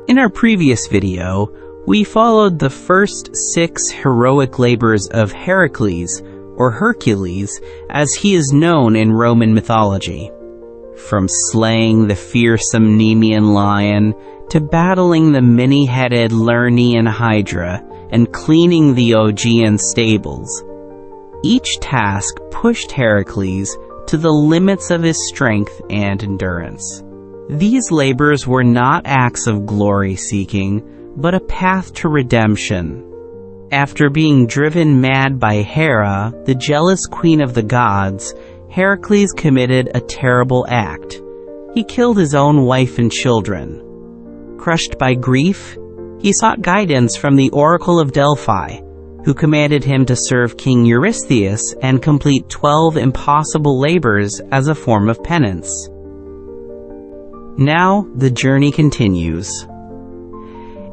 In our previous video, we followed the first 6 heroic labors of Heracles, or Hercules, as he is known in Roman mythology. From slaying the fearsome Nemean lion, to battling the many-headed Lernaean hydra, and cleaning the Augean stables. Each task pushed Heracles to the limits of his strength and endurance. These labors were not acts of glory-seeking, but a path to redemption. After being driven mad by Hera, the jealous queen of the gods, Heracles committed a terrible act. He killed his own wife and children. Crushed by grief, he sought guidance from the Oracle of Delphi, who commanded him to serve King Eurystheus and complete 12 impossible labors as a form of penance. Now, the journey continues.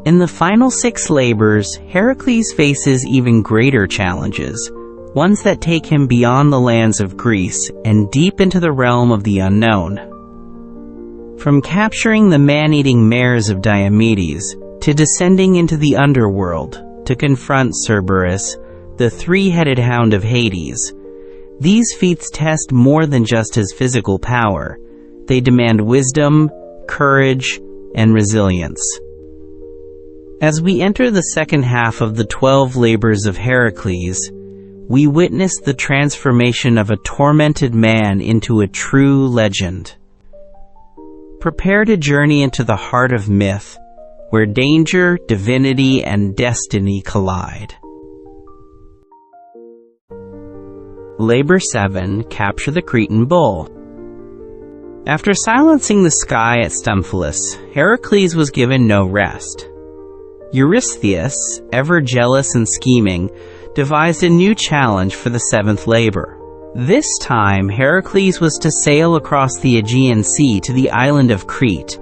In the final 6 labors, Heracles faces even greater challenges, ones that take him beyond the lands of Greece and deep into the realm of the unknown. From capturing the man-eating mares of Diomedes, to descending into the underworld, to confront Cerberus, the 3-headed hound of Hades, these feats test more than just his physical power. They demand wisdom, courage, and resilience. As we enter the second half of the 12 labors of Heracles, we witness the transformation of a tormented man into a true legend. Prepare to journey into the heart of myth, where danger, divinity, and destiny collide. Labor 7. Capture the Cretan bull. After silencing the sky at Stymphalus, Heracles was given no rest. Eurystheus, ever jealous and scheming, devised a new challenge for the 7th labor. This time, Heracles was to sail across the Aegean Sea to the island of Crete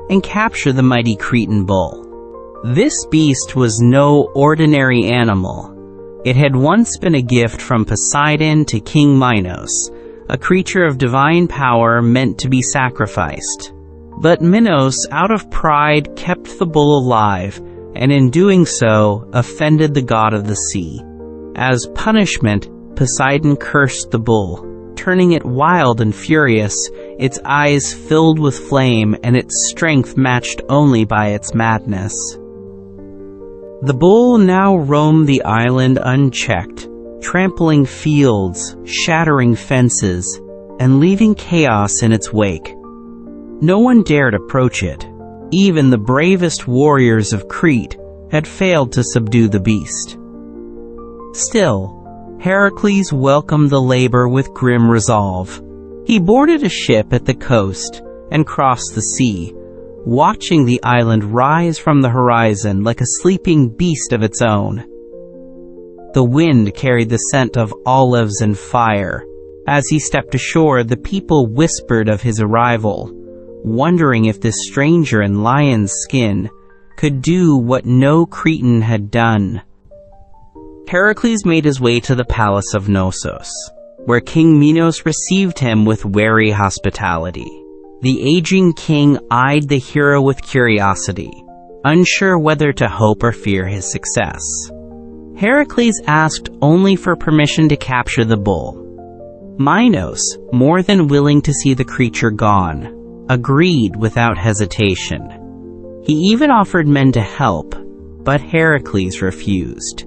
and capture the mighty Cretan bull. This beast was no ordinary animal. It had once been a gift from Poseidon to King Minos, a creature of divine power meant to be sacrificed. But Minos, out of pride, kept the bull alive, and in doing so, offended the god of the sea. As punishment, Poseidon cursed the bull, turning it wild and furious, its eyes filled with flame and its strength matched only by its madness. The bull now roamed the island unchecked, trampling fields, shattering fences, and leaving chaos in its wake. No one dared approach it. Even the bravest warriors of Crete had failed to subdue the beast. Still, Heracles welcomed the labor with grim resolve. He boarded a ship at the coast and crossed the sea, watching the island rise from the horizon like a sleeping beast of its own. The wind carried the scent of olives and fire. As he stepped ashore, the people whispered of his arrival, wondering if this stranger in lion's skin could do what no Cretan had done. Heracles made his way to the palace of Knossos, where King Minos received him with wary hospitality. The aging king eyed the hero with curiosity, unsure whether to hope or fear his success. Heracles asked only for permission to capture the bull. Minos, more than willing to see the creature gone, agreed without hesitation. He even offered men to help, but Heracles refused.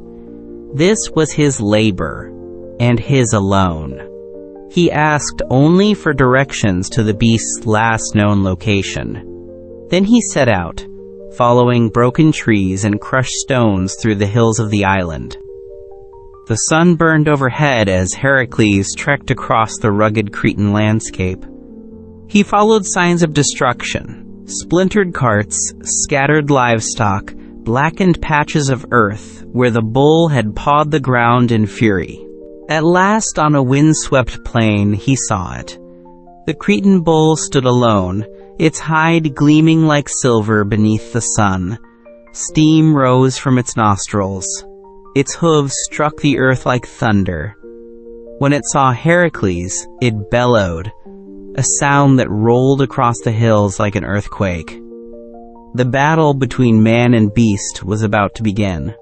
This was his labor, and his alone. He asked only for directions to the beast's last known location. Then he set out, following broken trees and crushed stones through the hills of the island. The sun burned overhead as Heracles trekked across the rugged Cretan landscape. He followed signs of destruction, splintered carts, scattered livestock, blackened patches of earth where the bull had pawed the ground in fury. At last, on a wind-swept plain, he saw it. The Cretan bull stood alone, its hide gleaming like silver beneath the sun. Steam rose from its nostrils. Its hooves struck the earth like thunder. When it saw Heracles, it bellowed, a sound that rolled across the hills like an earthquake. The battle between man and beast was about to begin.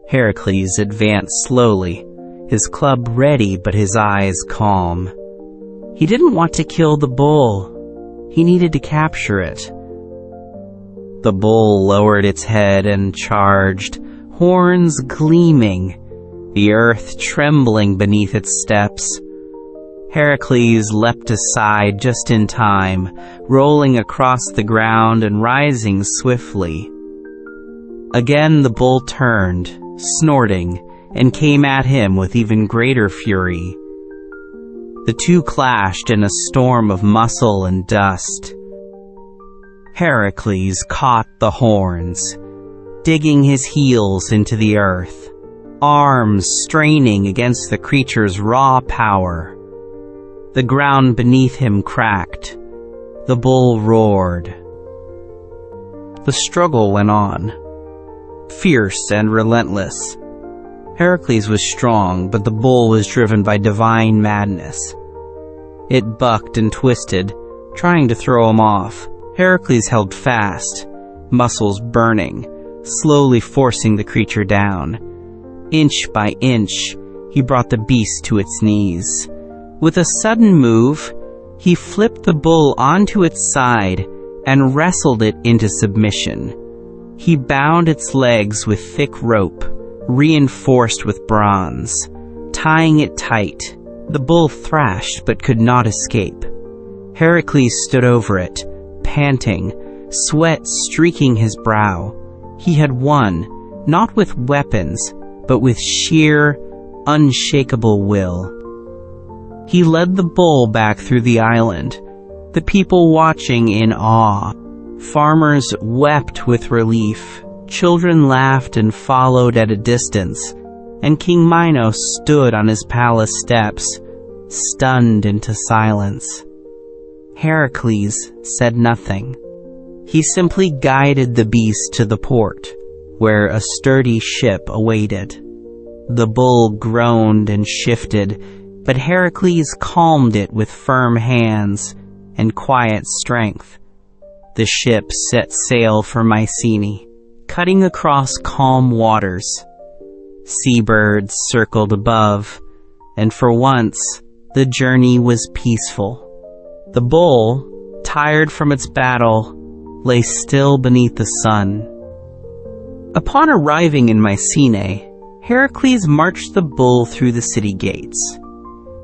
Heracles advanced slowly, his club ready but his eyes calm. He didn't want to kill the bull. He needed to capture it. The bull lowered its head and charged, horns gleaming, the earth trembling beneath its steps. Heracles leapt aside just in time, rolling across the ground and rising swiftly. Again the bull turned, snorting, and came at him with even greater fury. The two clashed in a storm of muscle and dust. Heracles caught the horns, digging his heels into the earth, arms straining against the creature's raw power. The ground beneath him cracked. The bull roared. The struggle went on, fierce and relentless. Heracles was strong, but the bull was driven by divine madness. It bucked and twisted, trying to throw him off. Heracles held fast, muscles burning, slowly forcing the creature down. Inch by inch, he brought the beast to its knees. With a sudden move, he flipped the bull onto its side and wrestled it into submission. He bound its legs with thick rope, reinforced with bronze. Tying it tight, the bull thrashed but could not escape. Heracles stood over it, panting, sweat streaking his brow. He had won, not with weapons, but with sheer, unshakable will. He led the bull back through the island, the people watching in awe. Farmers wept with relief, children laughed and followed at a distance, and King Minos stood on his palace steps, stunned into silence. Heracles said nothing. He simply guided the beast to the port, where a sturdy ship awaited. The bull groaned and shifted, but Heracles calmed it with firm hands and quiet strength. The ship set sail for Mycenae, cutting across calm waters. Seabirds circled above, and for once, the journey was peaceful. The bull, tired from its battle, lay still beneath the sun. Upon arriving in Mycenae, Heracles marched the bull through the city gates.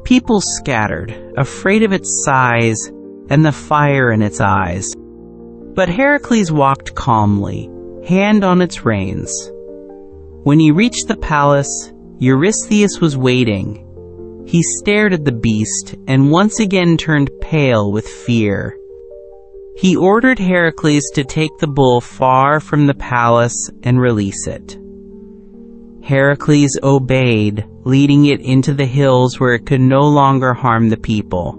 People scattered, afraid of its size and the fire in its eyes. But Heracles walked calmly, hand on its reins. When he reached the palace, Eurystheus was waiting. He stared at the beast and once again turned pale with fear. He ordered Heracles to take the bull far from the palace and release it. Heracles obeyed, leading it into the hills where it could no longer harm the people.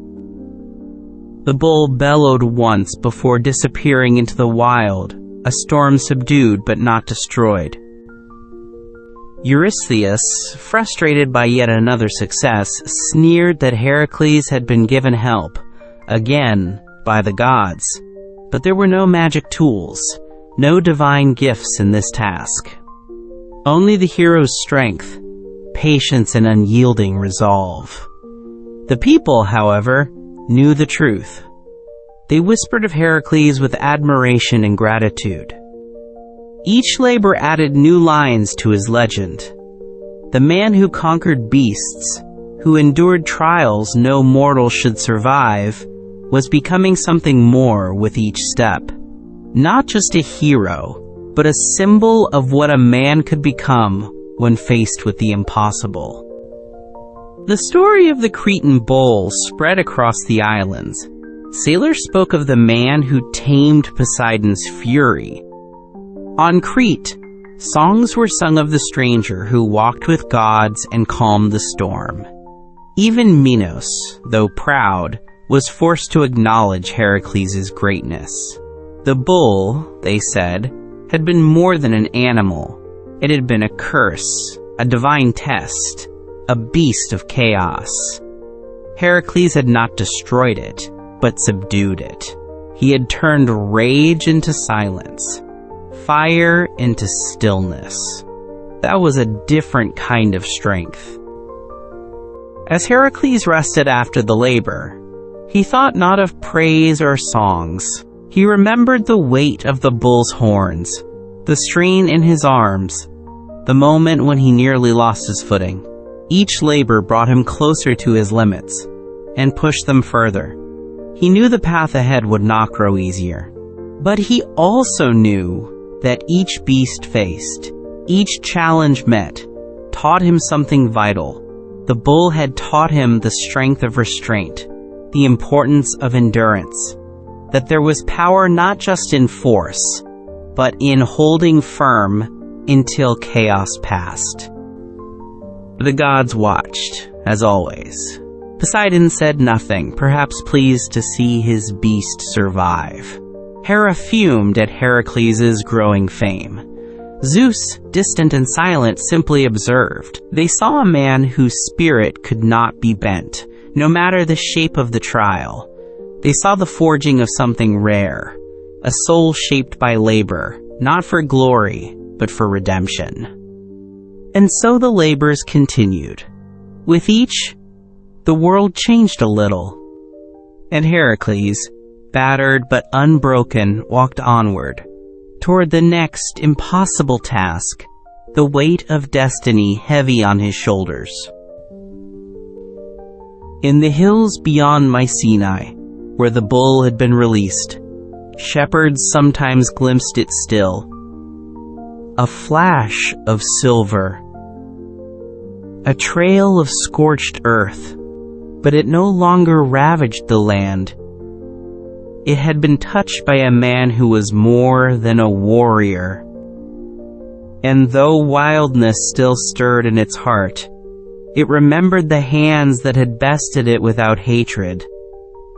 The bull bellowed once before disappearing into the wild, a storm subdued but not destroyed. Eurystheus, frustrated by yet another success, sneered that Heracles had been given help, again, by the gods. But there were no magic tools, no divine gifts in this task. Only the hero's strength, patience, and unyielding resolve. The people, however, knew the truth. They whispered of Heracles with admiration and gratitude. Each labor added new lines to his legend. The man who conquered beasts, who endured trials no mortal should survive, was becoming something more with each step. Not just a hero, but a symbol of what a man could become when faced with the impossible. The story of the Cretan bull spread across the islands. Sailors spoke of the man who tamed Poseidon's fury. On Crete, songs were sung of the stranger who walked with gods and calmed the storm. Even Minos, though proud, was forced to acknowledge Heracles' greatness. The bull, they said, had been more than an animal. It had been a curse, a divine test, a beast of chaos. Heracles had not destroyed it, but subdued it. He had turned rage into silence, fire into stillness. That was a different kind of strength. As Heracles rested after the labor, he thought not of praise or songs. He remembered the weight of the bull's horns, the strain in his arms, the moment when he nearly lost his footing. Each labor brought him closer to his limits and pushed them further. He knew the path ahead would not grow easier. But he also knew that each beast faced, each challenge met, taught him something vital. The bull had taught him the strength of restraint, the importance of endurance, that there was power not just in force, but in holding firm until chaos passed. The gods watched, as always. Poseidon said nothing, perhaps pleased to see his beast survive. Hera fumed at Heracles' growing fame. Zeus, distant and silent, simply observed. They saw a man whose spirit could not be bent, no matter the shape of the trial. They saw the forging of something rare, a soul shaped by labor, not for glory, but for redemption. And so the labors continued. With each, the world changed a little, and Heracles, battered but unbroken, walked onward, toward the next impossible task, the weight of destiny heavy on his shoulders. In the hills beyond Mycenae, where the bull had been released, shepherds sometimes glimpsed it still. A flash of silver, a trail of scorched earth, but it no longer ravaged the land. It had been touched by a man who was more than a warrior. And though wildness still stirred in its heart, it remembered the hands that had bested it without hatred.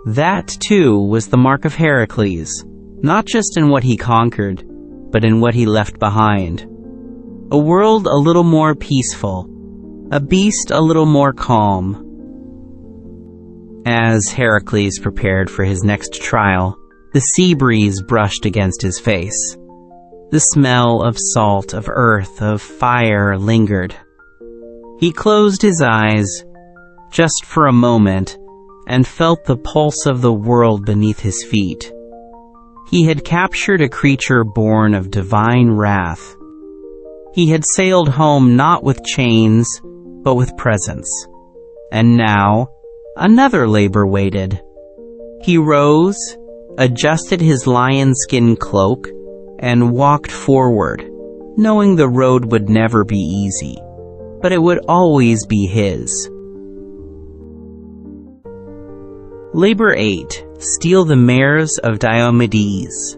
That, too, was the mark of Heracles, not just in what he conquered, but in what he left behind. A world a little more peaceful, a beast a little more calm. As Heracles prepared for his next trial, the sea breeze brushed against his face. The smell of salt, of earth, of fire lingered. He closed his eyes, just for a moment, and felt the pulse of the world beneath his feet. He had captured a creature born of divine wrath. He had sailed home not with chains, but with presence. And now, another labor waited. He rose, adjusted his lion-skin cloak, and walked forward, knowing the road would never be easy, but it would always be his. Labor 8. Steal the mares of Diomedes.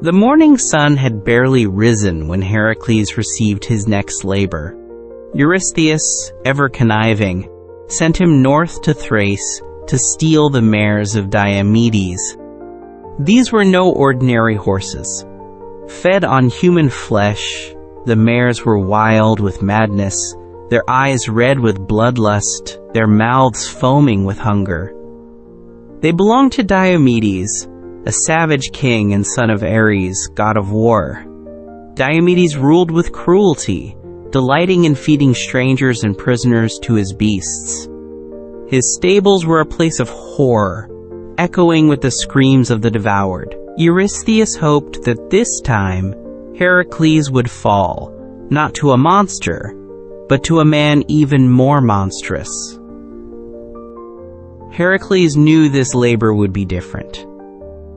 The morning sun had barely risen when Heracles received his next labor. Eurystheus, ever conniving, sent him north to Thrace to steal the mares of Diomedes. These were no ordinary horses. Fed on human flesh, the mares were wild with madness, their eyes red with bloodlust, their mouths foaming with hunger. They belonged to Diomedes, a savage king and son of Ares, god of war. Diomedes ruled with cruelty, delighting in feeding strangers and prisoners to his beasts. His stables were a place of horror, echoing with the screams of the devoured. Eurystheus hoped that this time Heracles would fall, not to a monster, but to a man even more monstrous. Heracles knew this labor would be different.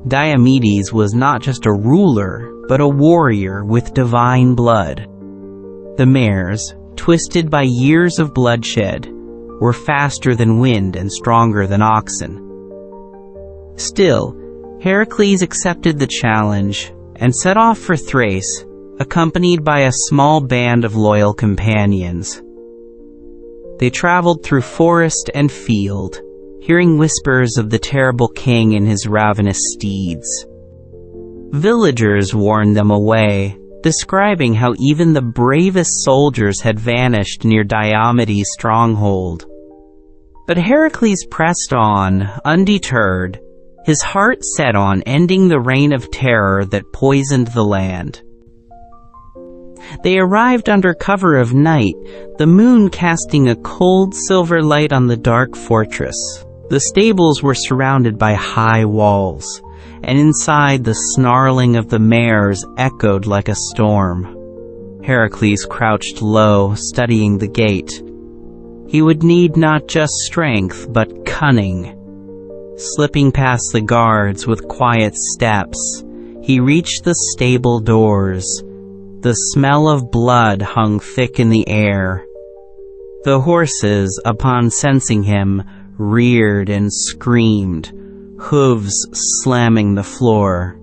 Diomedes was not just a ruler, but a warrior with divine blood. The mares, twisted by years of bloodshed, were faster than wind and stronger than oxen. Still, Heracles accepted the challenge and set off for Thrace, accompanied by a small band of loyal companions. They traveled through forest and field, hearing whispers of the terrible king and his ravenous steeds. Villagers warned them away, describing how even the bravest soldiers had vanished near Diomedes' stronghold. But Heracles pressed on, undeterred, his heart set on ending the reign of terror that poisoned the land. They arrived under cover of night, the moon casting a cold silver light on the dark fortress. The stables were surrounded by high walls, and inside the snarling of the mares echoed like a storm. Heracles crouched low, studying the gate. He would need not just strength, but cunning. Slipping past the guards with quiet steps, he reached the stable doors. The smell of blood hung thick in the air. The horses, upon sensing him, reared and screamed, hooves slamming the floor.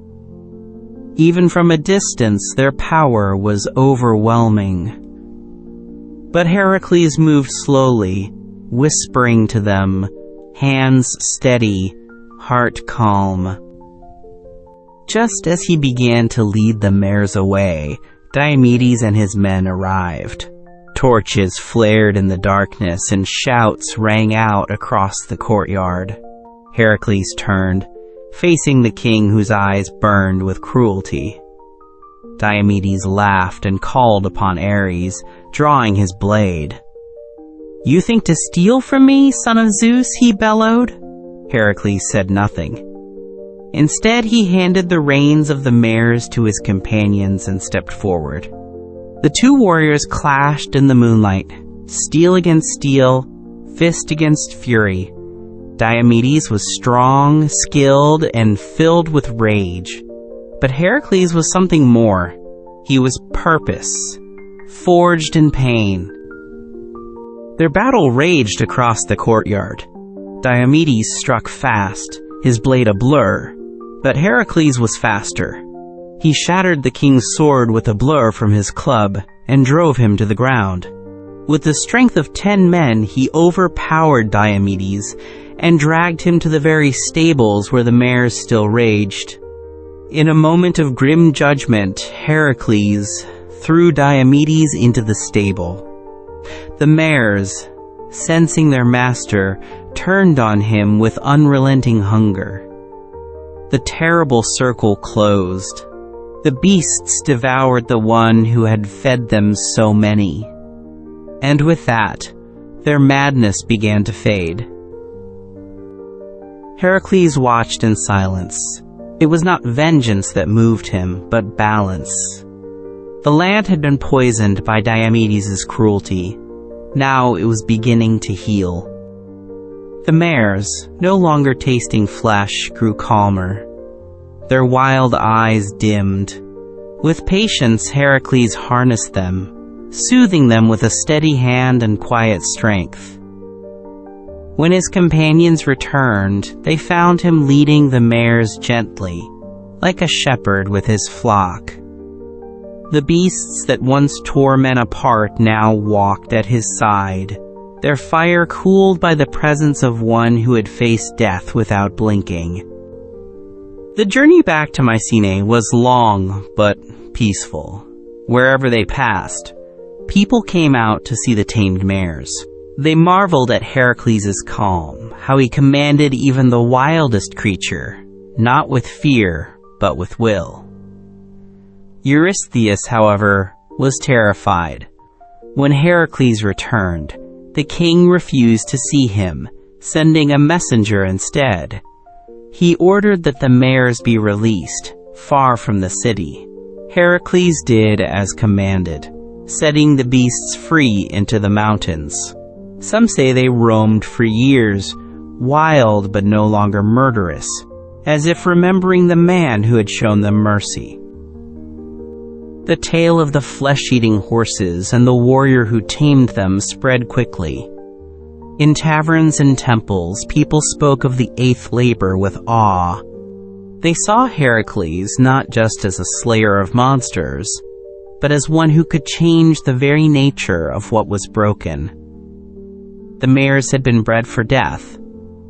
Even from a distance, their power was overwhelming. But Heracles moved slowly, whispering to them, hands steady, heart calm. Just as he began to lead the mares away, Diomedes and his men arrived. Torches flared in the darkness and shouts rang out across the courtyard. Heracles turned, facing the king whose eyes burned with cruelty. Diomedes laughed and called upon Ares, drawing his blade. "You think to steal from me, son of Zeus?" he bellowed. Heracles said nothing. Instead, he handed the reins of the mares to his companions and stepped forward. The two warriors clashed in the moonlight, steel against steel, fist against fury. Diomedes was strong, skilled, and filled with rage. But Heracles was something more. He was purpose, forged in pain. Their battle raged across the courtyard. Diomedes struck fast, his blade a blur, but Heracles was faster. He shattered the king's sword with a blow from his club and drove him to the ground. With the strength of 10 men, he overpowered Diomedes and dragged him to the very stables where the mares still raged. In a moment of grim judgment, Heracles threw Diomedes into the stable. The mares, sensing their master, turned on him with unrelenting hunger. The terrible circle closed. The beasts devoured the one who had fed them so many. And with that, their madness began to fade. Heracles watched in silence. It was not vengeance that moved him, but balance. The land had been poisoned by Diomedes' cruelty. Now it was beginning to heal. The mares, no longer tasting flesh, grew calmer. Their wild eyes dimmed. With patience, Heracles harnessed them, soothing them with a steady hand and quiet strength. When his companions returned, they found him leading the mares gently, like a shepherd with his flock. The beasts that once tore men apart now walked at his side, their fire cooled by the presence of one who had faced death without blinking. The journey back to Mycenae was long but peaceful. Wherever they passed, people came out to see the tamed mares. They marveled at Heracles' calm, how he commanded even the wildest creature, not with fear, but with will. Eurystheus, however, was terrified. When Heracles returned, the king refused to see him, sending a messenger instead. He ordered that the mares be released, far from the city. Heracles did as commanded, setting the beasts free into the mountains. Some say they roamed for years, wild but no longer murderous, as if remembering the man who had shown them mercy. The tale of the flesh-eating horses and the warrior who tamed them spread quickly. In taverns and temples, people spoke of the 8th labor with awe. They saw Heracles not just as a slayer of monsters, but as one who could change the very nature of what was broken. The mares had been bred for death,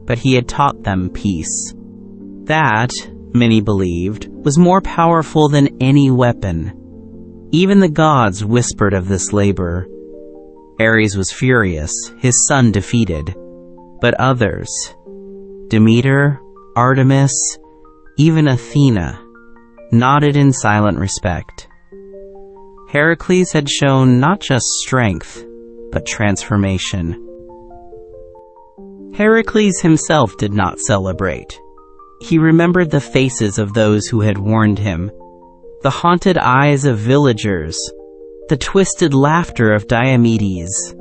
but he had taught them peace. That, many believed, was more powerful than any weapon. Even the gods whispered of this labor. Ares was furious, his son defeated. But others, Demeter, Artemis, even Athena, nodded in silent respect. Heracles had shown not just strength, but transformation. Heracles himself did not celebrate. He remembered the faces of those who had warned him, the haunted eyes of villagers, the twisted laughter of Diomedes.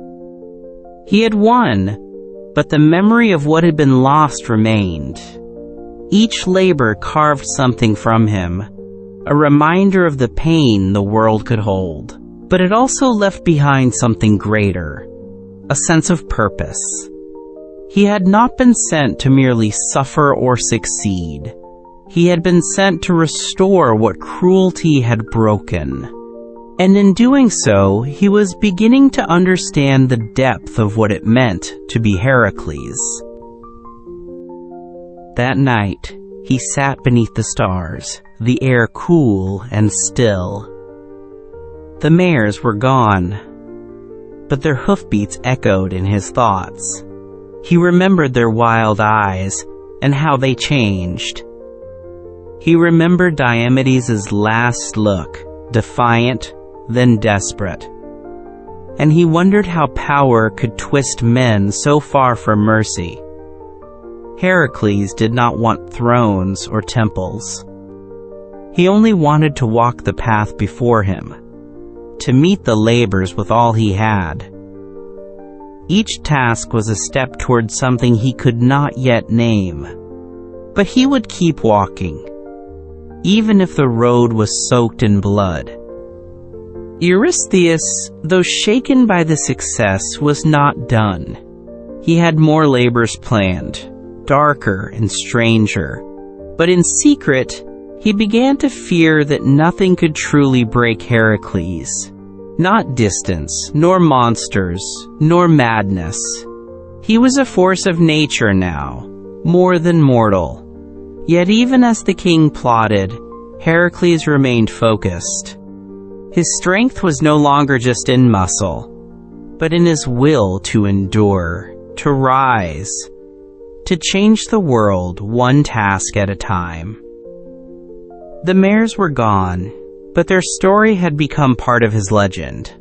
He had won, but the memory of what had been lost remained. Each labor carved something from him, a reminder of the pain the world could hold. But it also left behind something greater, a sense of purpose. He had not been sent to merely suffer or succeed. He had been sent to restore what cruelty had broken. And in doing so, he was beginning to understand the depth of what it meant to be Heracles. That night, he sat beneath the stars, the air cool and still. The mares were gone, but their hoofbeats echoed in his thoughts. He remembered their wild eyes and how they changed. He remembered Diomedes' last look, defiant, then desperate. And he wondered how power could twist men so far from mercy. Heracles did not want thrones or temples. He only wanted to walk the path before him, to meet the labors with all he had. Each task was a step toward something he could not yet name. But he would keep walking, even if the road was soaked in blood. Eurystheus, though shaken by the success, was not done. He had more labors planned, darker and stranger. But in secret, he began to fear that nothing could truly break Heracles. Not distance, nor monsters, nor madness. He was a force of nature now, more than mortal. Yet even as the king plotted, Heracles remained focused. His strength was no longer just in muscle, but in his will to endure, to rise, to change the world one task at a time. The mares were gone, but their story had become part of his legend.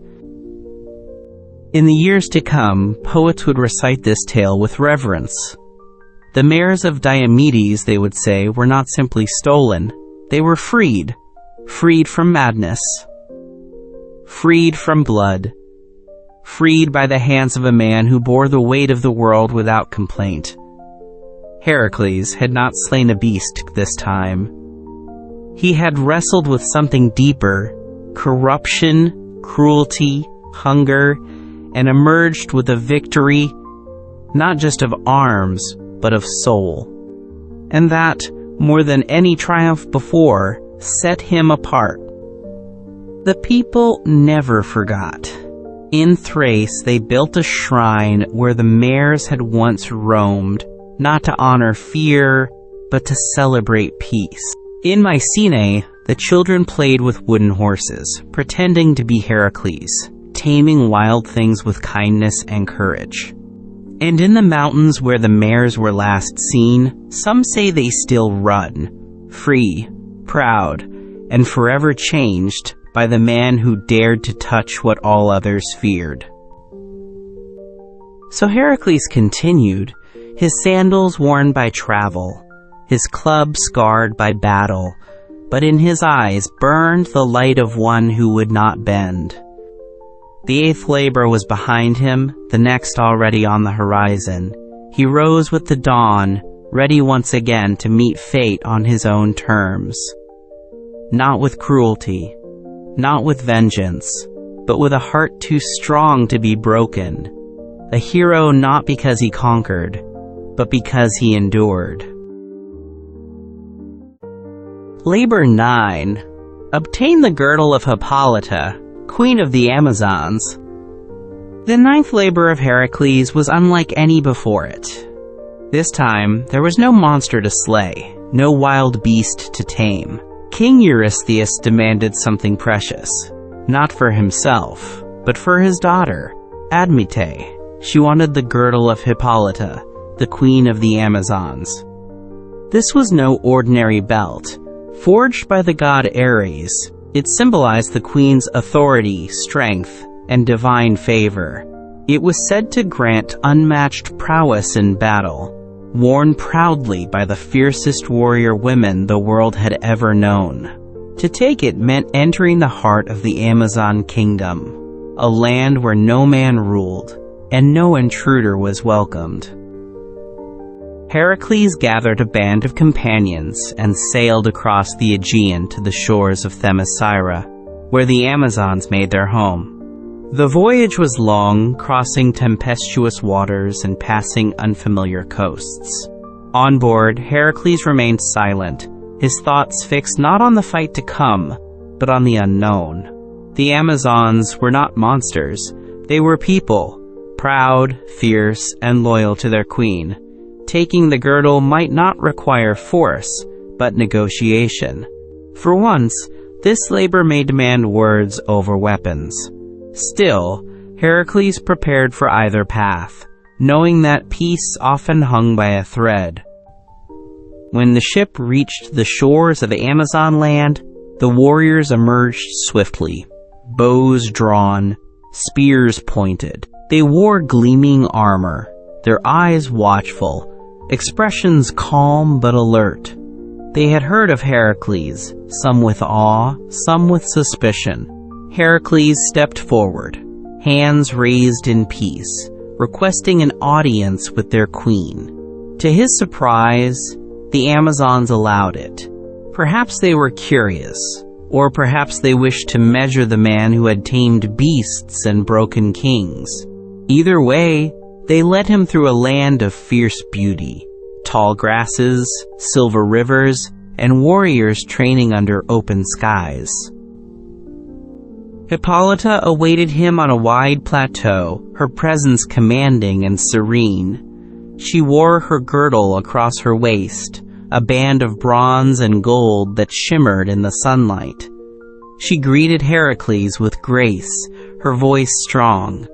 In the years to come, poets would recite this tale with reverence. The mares of Diomedes, they would say, were not simply stolen. They were freed. Freed from madness. Freed from blood. Freed by the hands of a man who bore the weight of the world without complaint. Heracles had not slain a beast this time. He had wrestled with something deeper, corruption, cruelty, hunger, and emerged with a victory, not just of arms, but of soul. And that, more than any triumph before, set him apart. The people never forgot. In Thrace, they built a shrine where the mares had once roamed, not to honor fear, but to celebrate peace. In Mycenae, the children played with wooden horses, pretending to be Heracles, taming wild things with kindness and courage. And in the mountains where the mares were last seen, some say they still run, free, proud, and forever changed by the man who dared to touch what all others feared. So Heracles continued, his sandals worn by travel, his club scarred by battle, but in his eyes burned the light of one who would not bend. The 8th labor was behind him, the next already on the horizon. He rose with the dawn, ready once again to meet fate on his own terms. Not with cruelty, not with vengeance, but with a heart too strong to be broken. A hero not because he conquered, but because he endured. Labor 9. Obtain the girdle of Hippolyta, queen of the Amazons. The 9th labor of Heracles was unlike any before it. This time, there was no monster to slay, no wild beast to tame. King Eurystheus demanded something precious, not for himself, but for his daughter, Admete. She wanted the girdle of Hippolyta, the queen of the Amazons. This was no ordinary belt. Forged by the god Ares, it symbolized the queen's authority, strength, and divine favor. It was said to grant unmatched prowess in battle, worn proudly by the fiercest warrior women the world had ever known. To take it meant entering the heart of the Amazon kingdom, a land where no man ruled, and no intruder was welcomed. Heracles gathered a band of companions and sailed across the Aegean to the shores of Themyscira, where the Amazons made their home. The voyage was long, crossing tempestuous waters and passing unfamiliar coasts. On board, Heracles remained silent, his thoughts fixed not on the fight to come, but on the unknown. The Amazons were not monsters. They were people, proud, fierce, and loyal to their queen. Taking the girdle might not require force, but negotiation. For once, this labor may demand words over weapons. Still, Heracles prepared for either path, knowing that peace often hung by a thread. When the ship reached the shores of Amazon land, the warriors emerged swiftly, bows drawn, spears pointed. They wore gleaming armor, their eyes watchful, expressions calm but alert. They had heard of Heracles, some with awe, some with suspicion. Heracles stepped forward, hands raised in peace, requesting an audience with their queen. To his surprise, the Amazons allowed it. Perhaps they were curious, or perhaps they wished to measure the man who had tamed beasts and broken kings. Either way, they led him through a land of fierce beauty, tall grasses, silver rivers, and warriors training under open skies. Hippolyta awaited him on a wide plateau, her presence commanding and serene. She wore her girdle across her waist, a band of bronze and gold that shimmered in the sunlight. She greeted Heracles with grace, her voice strong.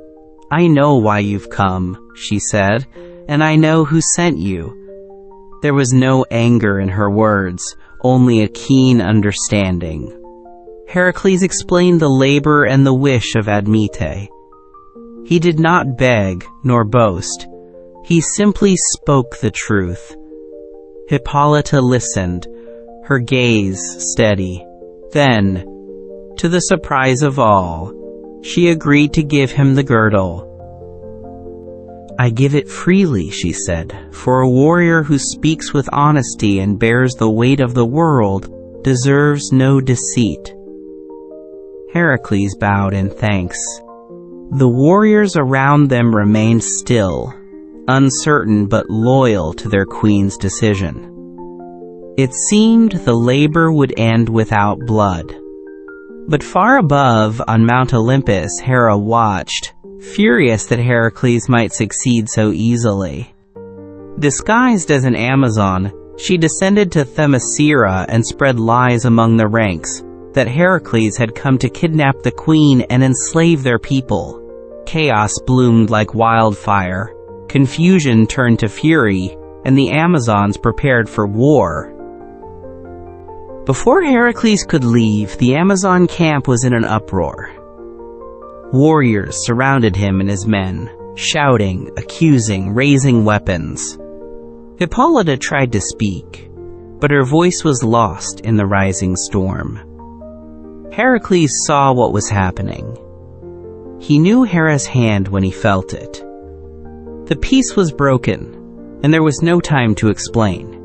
"I know why you've come," she said, "and I know who sent you." There was no anger in her words, only a keen understanding. Heracles explained the labor and the wish of Admete. He did not beg nor boast. He simply spoke the truth. Hippolyta listened, her gaze steady. Then, to the surprise of all, she agreed to give him the girdle. "I give it freely," she said, "for a warrior who speaks with honesty and bears the weight of the world deserves no deceit." Heracles bowed in thanks. The warriors around them remained still, uncertain but loyal to their queen's decision. It seemed the labor would end without blood. But far above, on Mount Olympus, Hera watched, furious that Heracles might succeed so easily. Disguised as an Amazon, she descended to Themyscira and spread lies among the ranks that Heracles had come to kidnap the queen and enslave their people. Chaos bloomed like wildfire, confusion turned to fury, and the Amazons prepared for war. Before Heracles could leave, the Amazon camp was in an uproar. Warriors surrounded him and his men, shouting, accusing, raising weapons. Hippolyta tried to speak, but her voice was lost in the rising storm. Heracles saw what was happening. He knew Hera's hand when he felt it. The peace was broken, and there was no time to explain.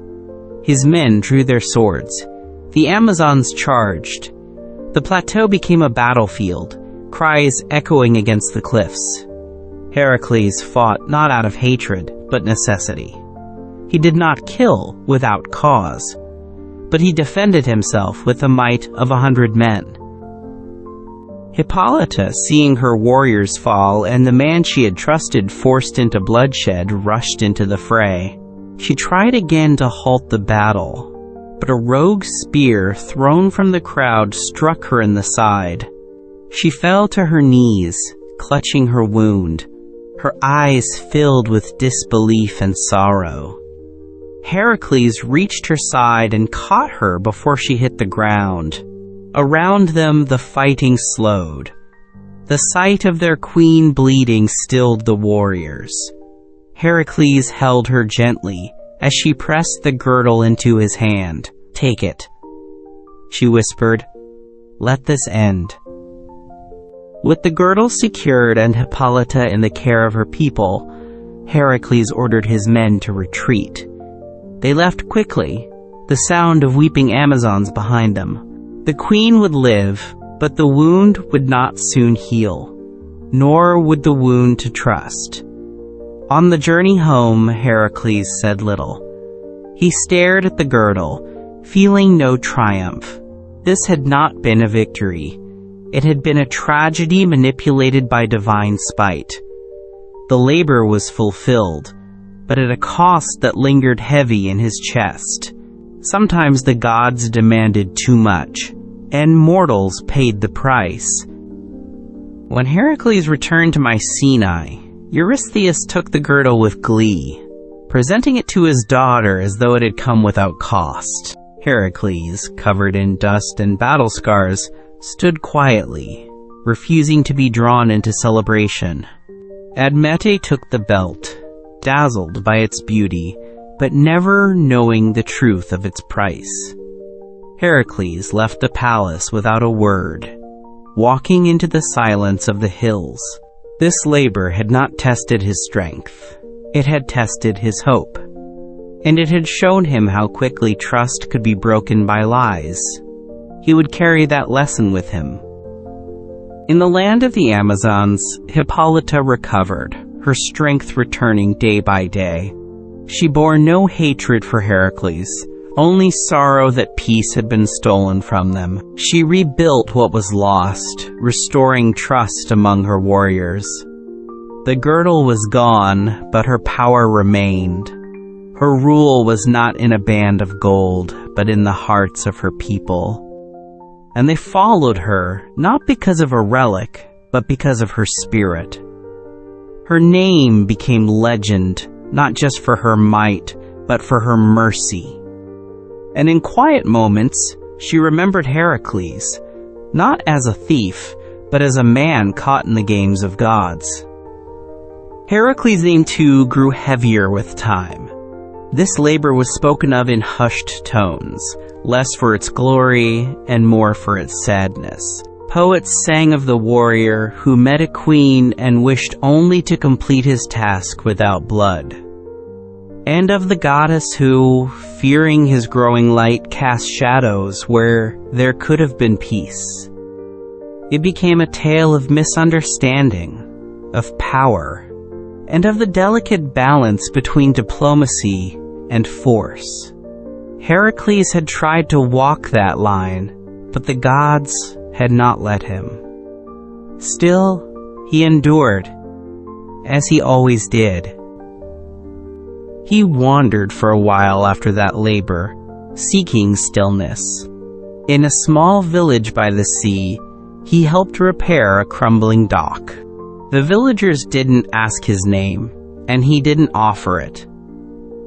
His men drew their swords. The Amazons charged. The plateau became a battlefield, cries echoing against the cliffs. Heracles fought not out of hatred, but necessity. He did not kill without cause, but he defended himself with the might of 100 men. Hippolyta, seeing her warriors fall and the man she had trusted forced into bloodshed, rushed into the fray. She tried again to halt the battle, but a rogue spear thrown from the crowd struck her in the side. She fell to her knees, clutching her wound, her eyes filled with disbelief and sorrow. Heracles reached her side and caught her before she hit the ground. Around them the fighting slowed. The sight of their queen bleeding stilled the warriors. Heracles held her gently as she pressed the girdle into his hand. "Take it," she whispered. "Let this end." With the girdle secured and Hippolyta in the care of her people, Heracles ordered his men to retreat. They left quickly, the sound of weeping Amazons behind them. The queen would live, but the wound would not soon heal, nor would the wound to trust. On the journey home, Heracles said little. He stared at the girdle, feeling no triumph. This had not been a victory. It had been a tragedy manipulated by divine spite. The labor was fulfilled, but at a cost that lingered heavy in his chest. Sometimes the gods demanded too much, and mortals paid the price. When Heracles returned to Mycenae, Eurystheus took the girdle with glee, presenting it to his daughter as though it had come without cost. Heracles, covered in dust and battle scars, stood quietly, refusing to be drawn into celebration. Admete took the belt, dazzled by its beauty, but never knowing the truth of its price. Heracles left the palace without a word, walking into the silence of the hills. This labor had not tested his strength. It had tested his hope, and it had shown him how quickly trust could be broken by lies. He would carry that lesson with him. In the land of the Amazons, Hippolyta recovered, her strength returning day by day. She bore no hatred for Heracles, only sorrow that peace had been stolen from them. She rebuilt what was lost, restoring trust among her warriors. The girdle was gone, but her power remained. Her rule was not in a band of gold, but in the hearts of her people. And they followed her, not because of a relic, but because of her spirit. Her name became legend, not just for her might, but for her mercy. And in quiet moments, she remembered Heracles, not as a thief, but as a man caught in the games of gods. Heracles' name too grew heavier with time. This labor was spoken of in hushed tones, less for its glory and more for its sadness. Poets sang of the warrior who met a queen and wished only to complete his task without blood, and of the goddess who, fearing his growing light, cast shadows where there could have been peace. It became a tale of misunderstanding, of power, and of the delicate balance between diplomacy and force. Heracles had tried to walk that line, but the gods had not let him. Still, he endured, as he always did. He wandered for a while after that labor, seeking stillness. In a small village by the sea, he helped repair a crumbling dock. The villagers didn't ask his name, and he didn't offer it.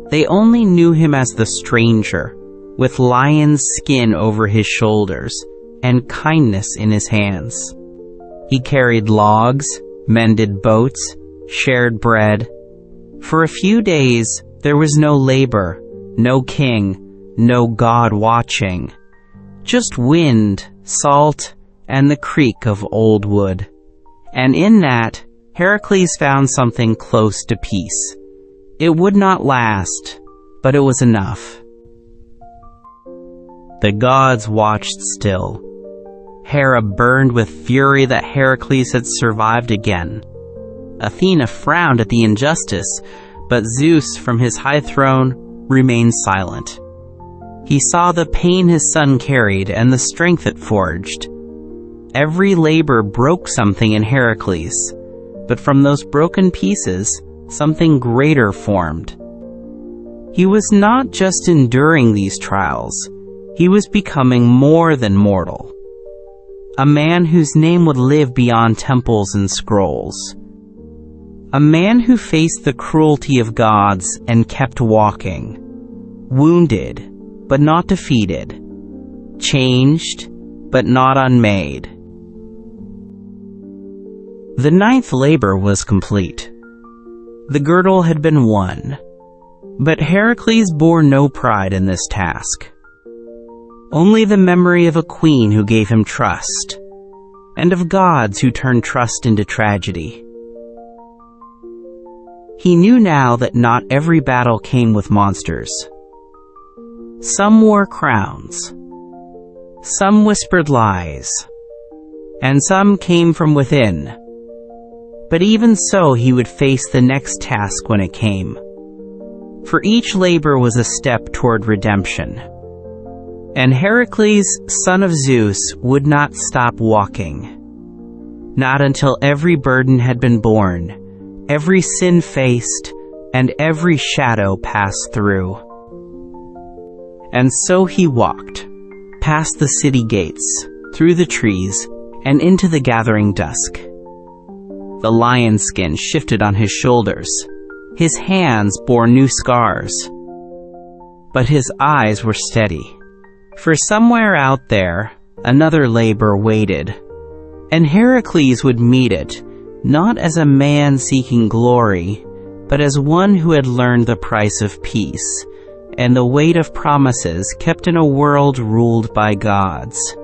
They only knew him as the stranger, with lion's skin over his shoulders and kindness in his hands. He carried logs, mended boats, shared bread. For a few days, there was no labor, no king, no god watching. Just wind, salt, and the creak of old wood. And in that, Heracles found something close to peace. It would not last, but it was enough. The gods watched still. Hera burned with fury that Heracles had survived again. Athena frowned at the injustice, but Zeus, from his high throne, remained silent. He saw the pain his son carried and the strength it forged. Every labor broke something in Heracles, but from those broken pieces, something greater formed. He was not just enduring these trials, he was becoming more than mortal. A man whose name would live beyond temples and scrolls. A man who faced the cruelty of gods and kept walking. wounded, but not defeated, changed, but not unmade. The 9th labor was complete. The girdle had been won, but Heracles bore no pride in this task. Only the memory of a queen who gave him trust, and of gods who turned trust into tragedy. He knew now that not every battle came with monsters. Some wore crowns, some whispered lies, and some came from within. But even so, he would face the next task when it came. For each labor was a step toward redemption. And Heracles, son of Zeus, would not stop walking. Not until every burden had been borne, every sin faced, and every shadow passed through. And so he walked, past the city gates, through the trees, and into the gathering dusk. The lion skin shifted on his shoulders. His hands bore new scars. But his eyes were steady. For somewhere out there, another labor waited. And Heracles would meet it, not as a man seeking glory, but as one who had learned the price of peace, and the weight of promises kept in a world ruled by gods.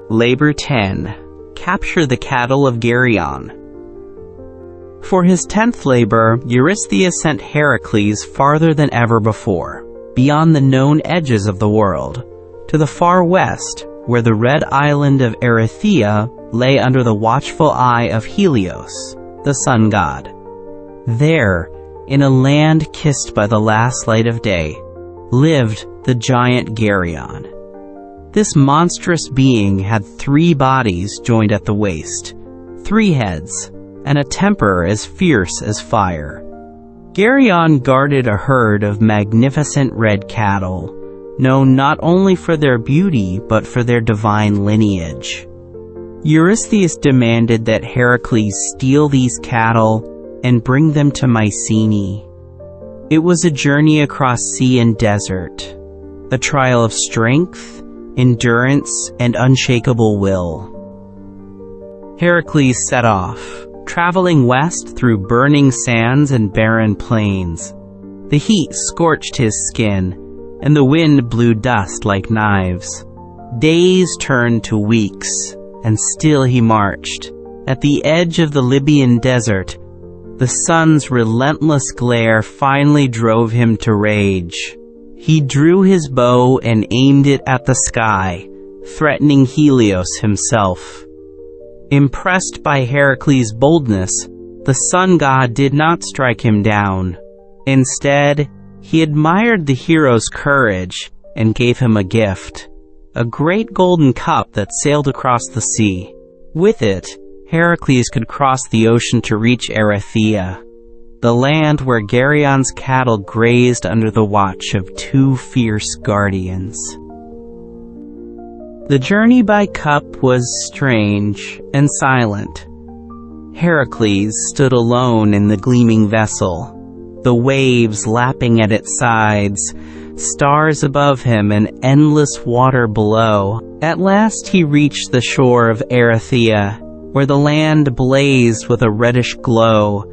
Labor 10. Capture the cattle of Geryon. For his 10th labor, Eurystheus sent Heracles farther than ever before, beyond the known edges of the world, to the far west, where the red island of Erythea lay under the watchful eye of Helios, the sun god. There, in a land kissed by the last light of day, lived the giant Geryon. This monstrous being had 3 bodies joined at the waist, 3 heads, and a temper as fierce as fire. Geryon guarded a herd of magnificent red cattle, known not only for their beauty but for their divine lineage. Eurystheus demanded that Heracles steal these cattle and bring them to Mycenae. It was a journey across sea and desert, a trial of strength, endurance, and unshakable will. Heracles set off, traveling west through burning sands and barren plains. The heat scorched his skin, and the wind blew dust like knives. Days turned to weeks, and still he marched. At the edge of the Libyan desert, the sun's relentless glare finally drove him to rage. He drew his bow and aimed it at the sky, threatening Helios himself. Impressed by Heracles' boldness, the sun god did not strike him down. Instead, he admired the hero's courage and gave him a gift, a great golden cup that sailed across the sea. With it, Heracles could cross the ocean to reach Erythea, the land where Geryon's cattle grazed under the watch of 2 fierce guardians. The journey by cup was strange and silent. Heracles stood alone in the gleaming vessel, the waves lapping at its sides, stars above him and endless water below. At last he reached the shore of Erythea, where the land blazed with a reddish glow,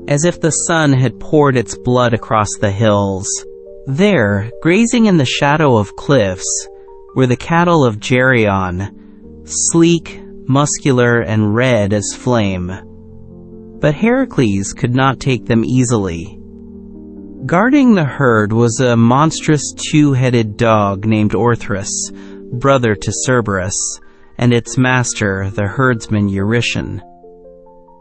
as if the sun had poured its blood across the hills. There, grazing in the shadow of cliffs, were the cattle of Geryon, sleek, muscular, and red as flame. But Heracles could not take them easily. Guarding the herd was a monstrous 2-headed dog named Orthrus, brother to Cerberus, and its master, the herdsman Eurytion.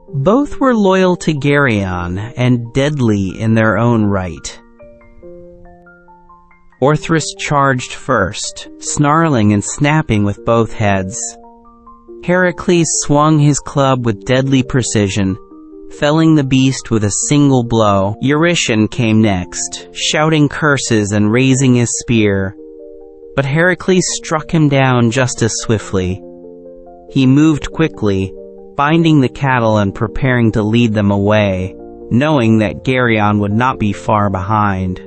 Both were loyal to Geryon and deadly in their own right. Orthrus charged first, snarling and snapping with both heads. Heracles swung his club with deadly precision, felling the beast with a single blow. Eurytion came next, shouting curses and raising his spear. But Heracles struck him down just as swiftly. He moved quickly, binding the cattle and preparing to lead them away. knowing that Geryon would not be far behind.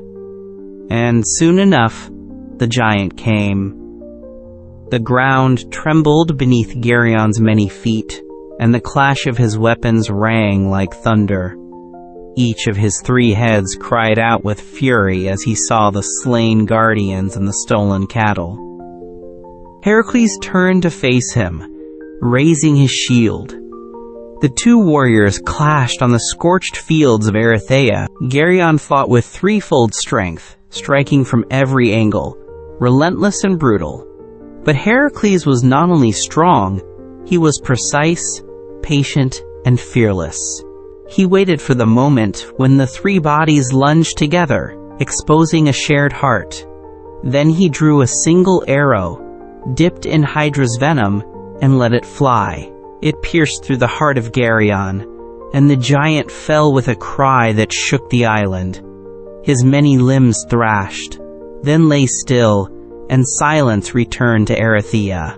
And soon enough, the giant came. The ground trembled beneath Geryon's many feet, and the clash of his weapons rang like thunder. Each of his 3 heads cried out with fury as he saw the slain guardians and the stolen cattle. Heracles turned to face him, raising his shield. The 2 warriors clashed on the scorched fields of Erythea. Geryon fought with threefold strength, striking from every angle, relentless and brutal. But Heracles was not only strong, he was precise, patient, and fearless. He waited for the moment when the 3 bodies lunged together, exposing a shared heart. Then he drew a single arrow, dipped in Hydra's venom, and let it fly. It pierced through the heart of Geryon, and the giant fell with a cry that shook the island. His many limbs thrashed, then lay still, and silence returned to Erythea.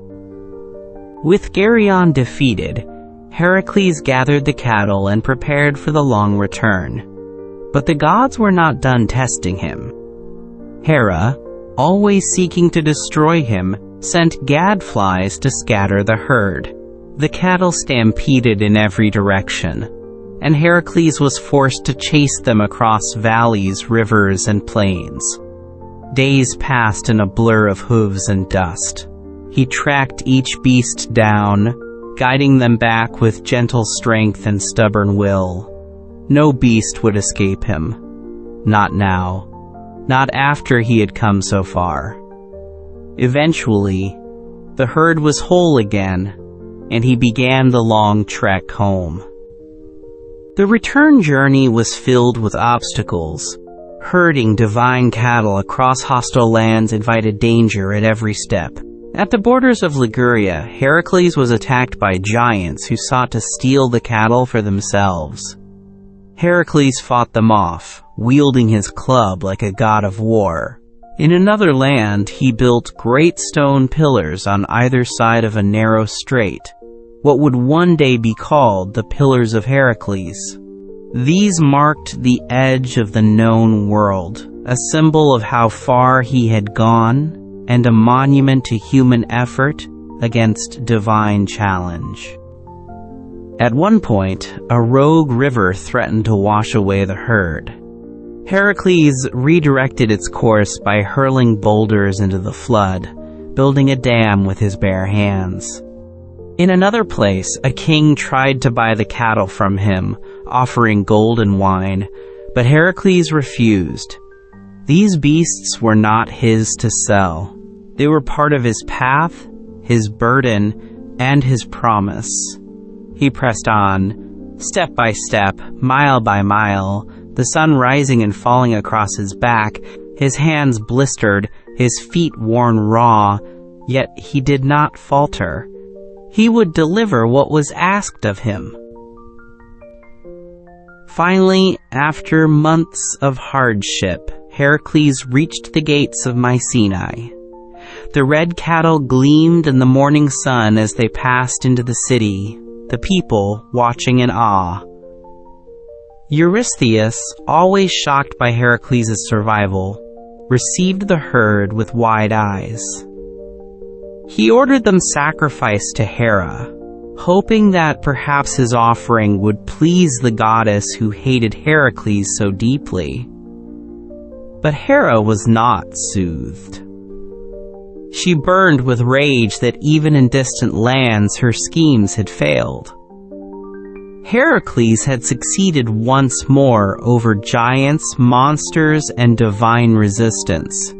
With Geryon defeated, Heracles gathered the cattle and prepared for the long return. But the gods were not done testing him. Hera, always seeking to destroy him, sent gadflies to scatter the herd. The cattle stampeded in every direction, and Heracles was forced to chase them across valleys, rivers, and plains. Days passed in a blur of hooves and dust. He tracked each beast down, guiding them back with gentle strength and stubborn will. No beast would escape him. Not now. Not after he had come so far. Eventually, the herd was whole again, and he began the long trek home. The return journey was filled with obstacles. Herding divine cattle across hostile lands invited danger at every step. At the borders of Liguria, Heracles was attacked by giants who sought to steal the cattle for themselves. Heracles fought them off, wielding his club like a god of war. In another land, he built great stone pillars on either side of a narrow strait, what would one day be called the Pillars of Heracles. These marked the edge of the known world, a symbol of how far he had gone, and a monument to human effort against divine challenge. At one point, a rogue river threatened to wash away the herd. Heracles redirected its course by hurling boulders into the flood, building a dam with his bare hands. In another place, a king tried to buy the cattle from him, offering gold and wine, but Heracles refused. These beasts were not his to sell. They were part of his path, his burden, and his promise. He pressed on, step by step, mile by mile, the sun rising and falling across his back, his hands blistered, his feet worn raw, yet he did not falter. He would deliver what was asked of him. Finally, after months of hardship, Heracles reached the gates of Mycenae. The red cattle gleamed in the morning sun as they passed into the city, the people watching in awe. Eurystheus, always shocked by Heracles' survival, received the herd with wide eyes. He ordered them sacrificed to Hera, hoping that perhaps his offering would please the goddess who hated Heracles so deeply. But Hera was not soothed. She burned with rage that even in distant lands her schemes had failed. Heracles had succeeded once more over giants, monsters, and divine resistance.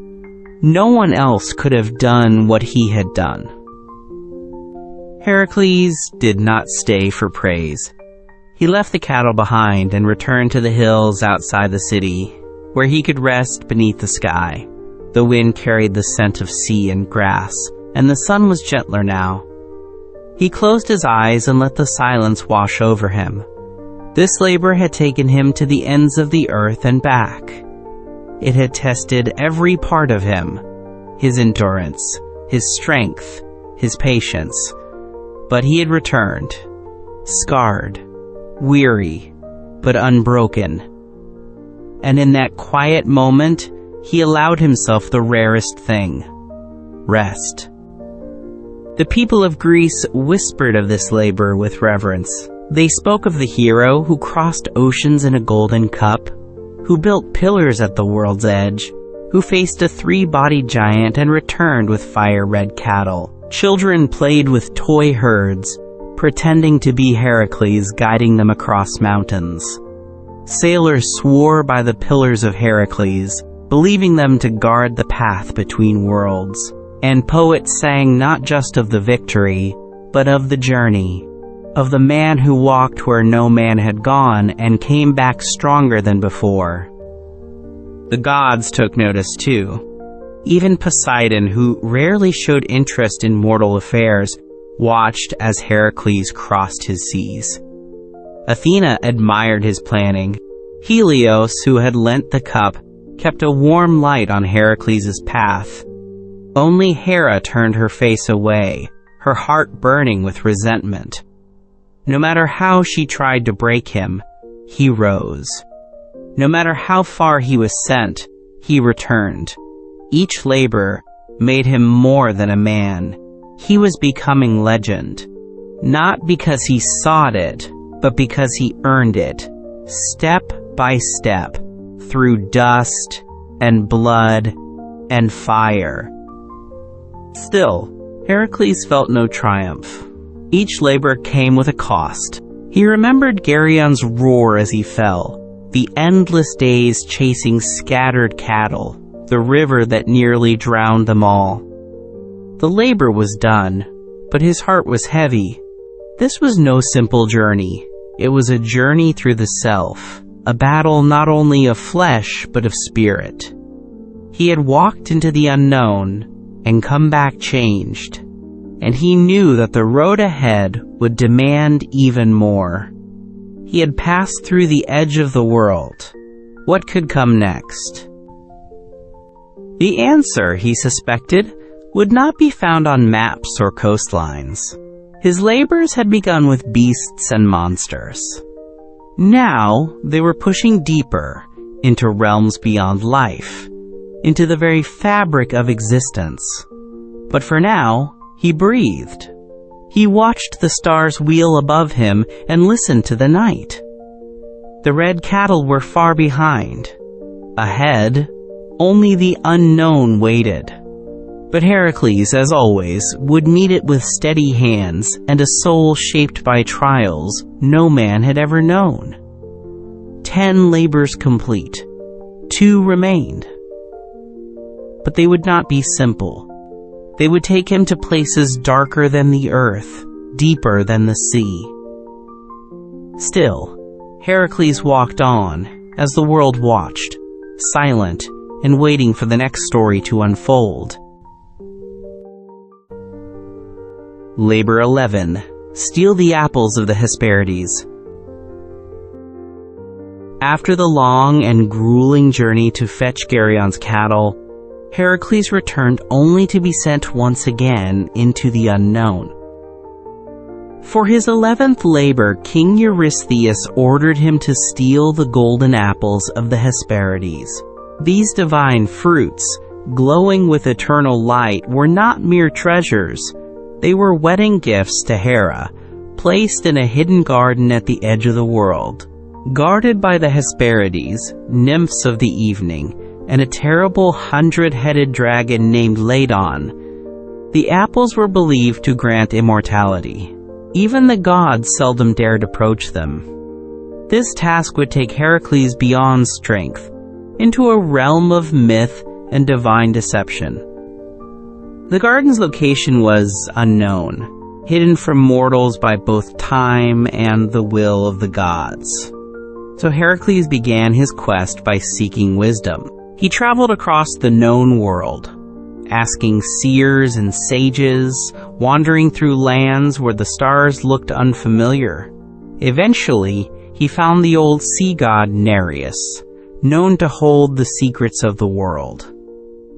No one else could have done what he had done. Heracles did not stay for praise. He left the cattle behind and returned to the hills outside the city, where he could rest beneath the sky. The wind carried the scent of sea and grass, and the sun was gentler now. He closed his eyes and let the silence wash over him. This labor had taken him to the ends of the earth and back. It had tested every part of him, his endurance, his strength, his patience. But he had returned, scarred, weary, but unbroken. And in that quiet moment, he allowed himself the rarest thing: rest. The people of Greece whispered of this labor with reverence. They spoke of the hero who crossed oceans in a golden cup, who built pillars at the world's edge, who faced a three-bodied giant and returned with fire-red cattle. Children played with toy herds, pretending to be Heracles guiding them across mountains. Sailors swore by the pillars of Heracles, believing them to guard the path between worlds. And poets sang not just of the victory, but of the journey, of the man who walked where no man had gone and came back stronger than before. The gods took notice too. Even Poseidon, who rarely showed interest in mortal affairs, watched as Heracles crossed his seas. Athena admired his planning. Helios, who had lent the cup, kept a warm light on Heracles' path. Only Hera turned her face away, her heart burning with resentment. No matter how she tried to break him, he rose. No matter how far he was sent, he returned. Each labor made him more than a man. He was becoming legend, not because he sought it, but because he earned it, step by step, through dust and blood and fire. Still, Heracles felt no triumph. Each labor came with a cost. He remembered Geryon's roar as he fell, the endless days chasing scattered cattle, the river that nearly drowned them all. The labor was done, but his heart was heavy. This was no simple journey. It was a journey through the self, a battle not only of flesh but of spirit. He had walked into the unknown and come back changed, and he knew that the road ahead would demand even more. He had passed through the edge of the world. What could come next? The answer, he suspected, would not be found on maps or coastlines. His labors had begun with beasts and monsters. Now they were pushing deeper into realms beyond life, into the very fabric of existence. But for now, he breathed. He watched the stars wheel above him and listened to the night. The red cattle were far behind. Ahead, only the unknown waited. But Heracles, as always, would meet it with steady hands and a soul shaped by trials no man had ever known. 10 labors complete. 2 remained. But they would not be simple. They would take him to places darker than the earth, deeper than the sea. Still, Heracles walked on as the world watched, silent and waiting for the next story to unfold. Labor 11. Steal the apples of the Hesperides. After the long and grueling journey to fetch Geryon's cattle, Heracles returned only to be sent once again into the unknown. For his 11th labor, King Eurystheus ordered him to steal the golden apples of the Hesperides. These divine fruits, glowing with eternal light, were not mere treasures. They were wedding gifts to Hera, placed in a hidden garden at the edge of the world. Guarded by the Hesperides, nymphs of the evening, and a terrible 100-headed dragon named Ladon, the apples were believed to grant immortality. Even the gods seldom dared approach them. This task would take Heracles beyond strength, into a realm of myth and divine deception. The garden's location was unknown, hidden from mortals by both time and the will of the gods. So Heracles began his quest by seeking wisdom. He traveled across the known world, asking seers and sages, wandering through lands where the stars looked unfamiliar. Eventually, he found the old sea god Nereus, known to hold the secrets of the world.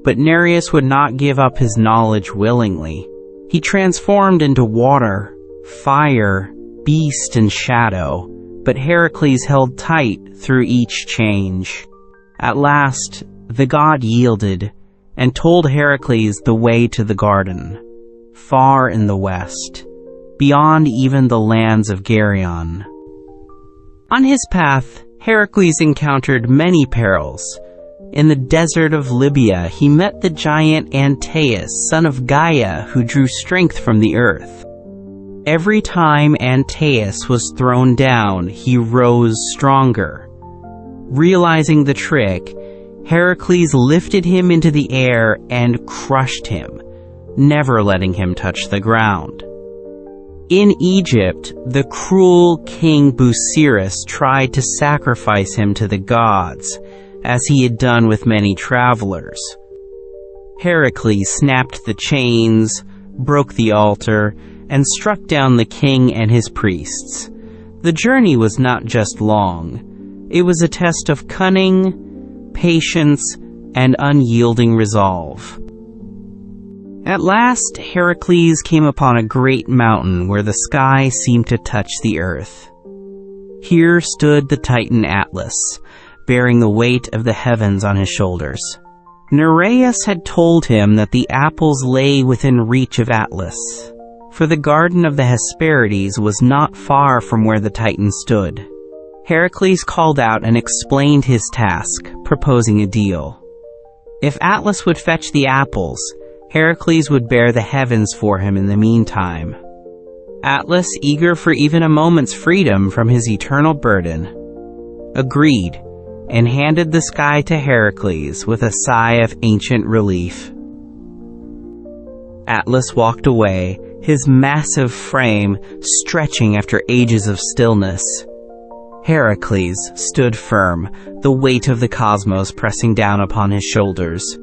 But Nereus would not give up his knowledge willingly. He transformed into water, fire, beast, and shadow, but Heracles held tight through each change. At last, the god yielded and told Heracles the way to the garden, far in the west, beyond even the lands of Geryon. On his path, Heracles encountered many perils. In the desert of Libya, he met the giant Antaeus, son of Gaia, who drew strength from the earth. Every time Antaeus was thrown down, he rose stronger. Realizing the trick, Heracles lifted him into the air and crushed him, never letting him touch the ground. In Egypt, the cruel king Busiris tried to sacrifice him to the gods, as he had done with many travelers. Heracles snapped the chains, broke the altar, and struck down the king and his priests. The journey was not just long. It was a test of cunning, patience, and unyielding resolve. At last, Heracles came upon a great mountain where the sky seemed to touch the earth. Here stood the Titan Atlas, bearing the weight of the heavens on his shoulders. Nereus had told him that the apples lay within reach of Atlas, for the garden of the Hesperides was not far from where the Titan stood. Heracles called out and explained his task, proposing a deal. If Atlas would fetch the apples, Heracles would bear the heavens for him in the meantime. Atlas, eager for even a moment's freedom from his eternal burden, agreed, and handed the sky to Heracles with a sigh of ancient relief. Atlas walked away, his massive frame stretching after ages of stillness. Heracles stood firm, the weight of the cosmos pressing down upon his shoulders.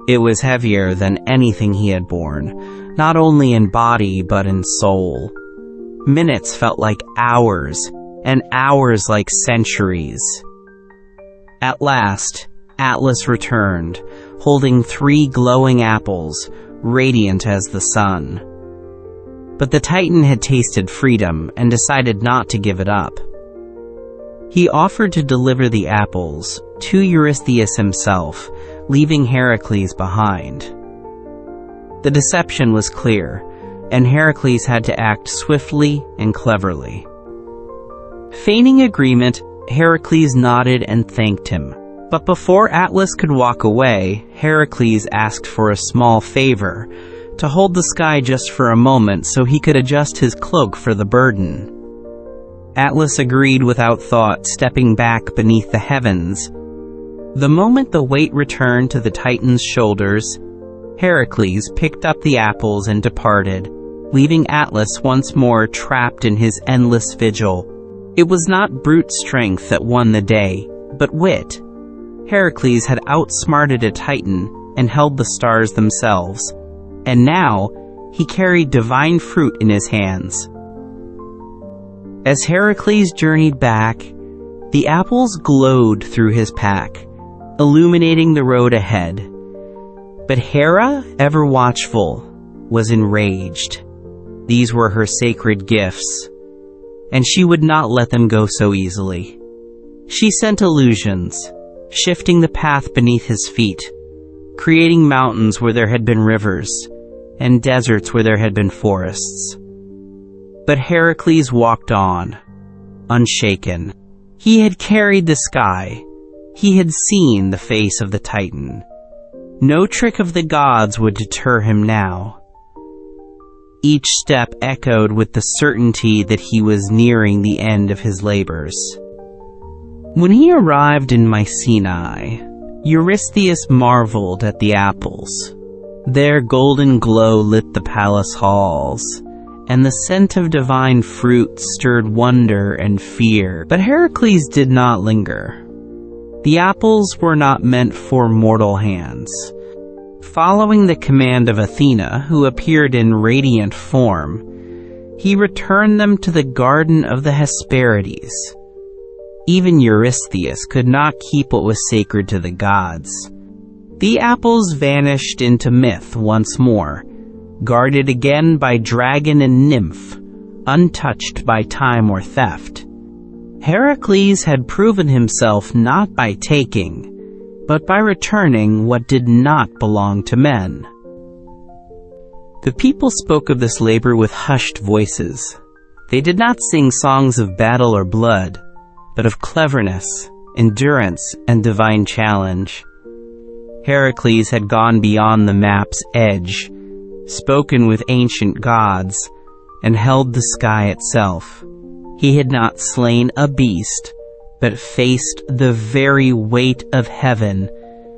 It was heavier than anything he had borne, not only in body but in soul. Minutes felt like hours, and hours like centuries. At last, Atlas returned, holding 3 glowing apples, radiant as the sun. But the Titan had tasted freedom and decided not to give it up. He offered to deliver the apples to Eurystheus himself, leaving Heracles behind. The deception was clear, and Heracles had to act swiftly and cleverly. Feigning agreement, Heracles nodded and thanked him. But before Atlas could walk away, Heracles asked for a small favor, to hold the sky just for a moment so he could adjust his cloak for the burden. Atlas agreed without thought, stepping back beneath the heavens. The moment the weight returned to the Titan's shoulders, Heracles picked up the apples and departed, leaving Atlas once more trapped in his endless vigil. It was not brute strength that won the day, but wit. Heracles had outsmarted a Titan and held the stars themselves, and now he carried divine fruit in his hands. As Heracles journeyed back, the apples glowed through his pack, illuminating the road ahead. But Hera, ever watchful, was enraged. These were her sacred gifts, and she would not let them go so easily. She sent illusions, shifting the path beneath his feet, creating mountains where there had been rivers, and deserts where there had been forests. But Heracles walked on, unshaken. He had carried the sky. He had seen the face of the Titan. No trick of the gods would deter him now. Each step echoed with the certainty that he was nearing the end of his labors. When he arrived in Mycenae, Eurystheus marveled at the apples. Their golden glow lit the palace halls, and the scent of divine fruit stirred wonder and fear. But Heracles did not linger. The apples were not meant for mortal hands. Following the command of Athena, who appeared in radiant form, he returned them to the garden of the Hesperides. Even Eurystheus could not keep what was sacred to the gods. The apples vanished into myth once more, guarded again by dragon and nymph, untouched by time or theft. Heracles had proven himself not by taking, but by returning what did not belong to men. The people spoke of this labor with hushed voices. They did not sing songs of battle or blood, but of cleverness, endurance, and divine challenge. Heracles had gone beyond the map's edge, spoken with ancient gods, and held the sky itself. He had not slain a beast, but faced the very weight of heaven,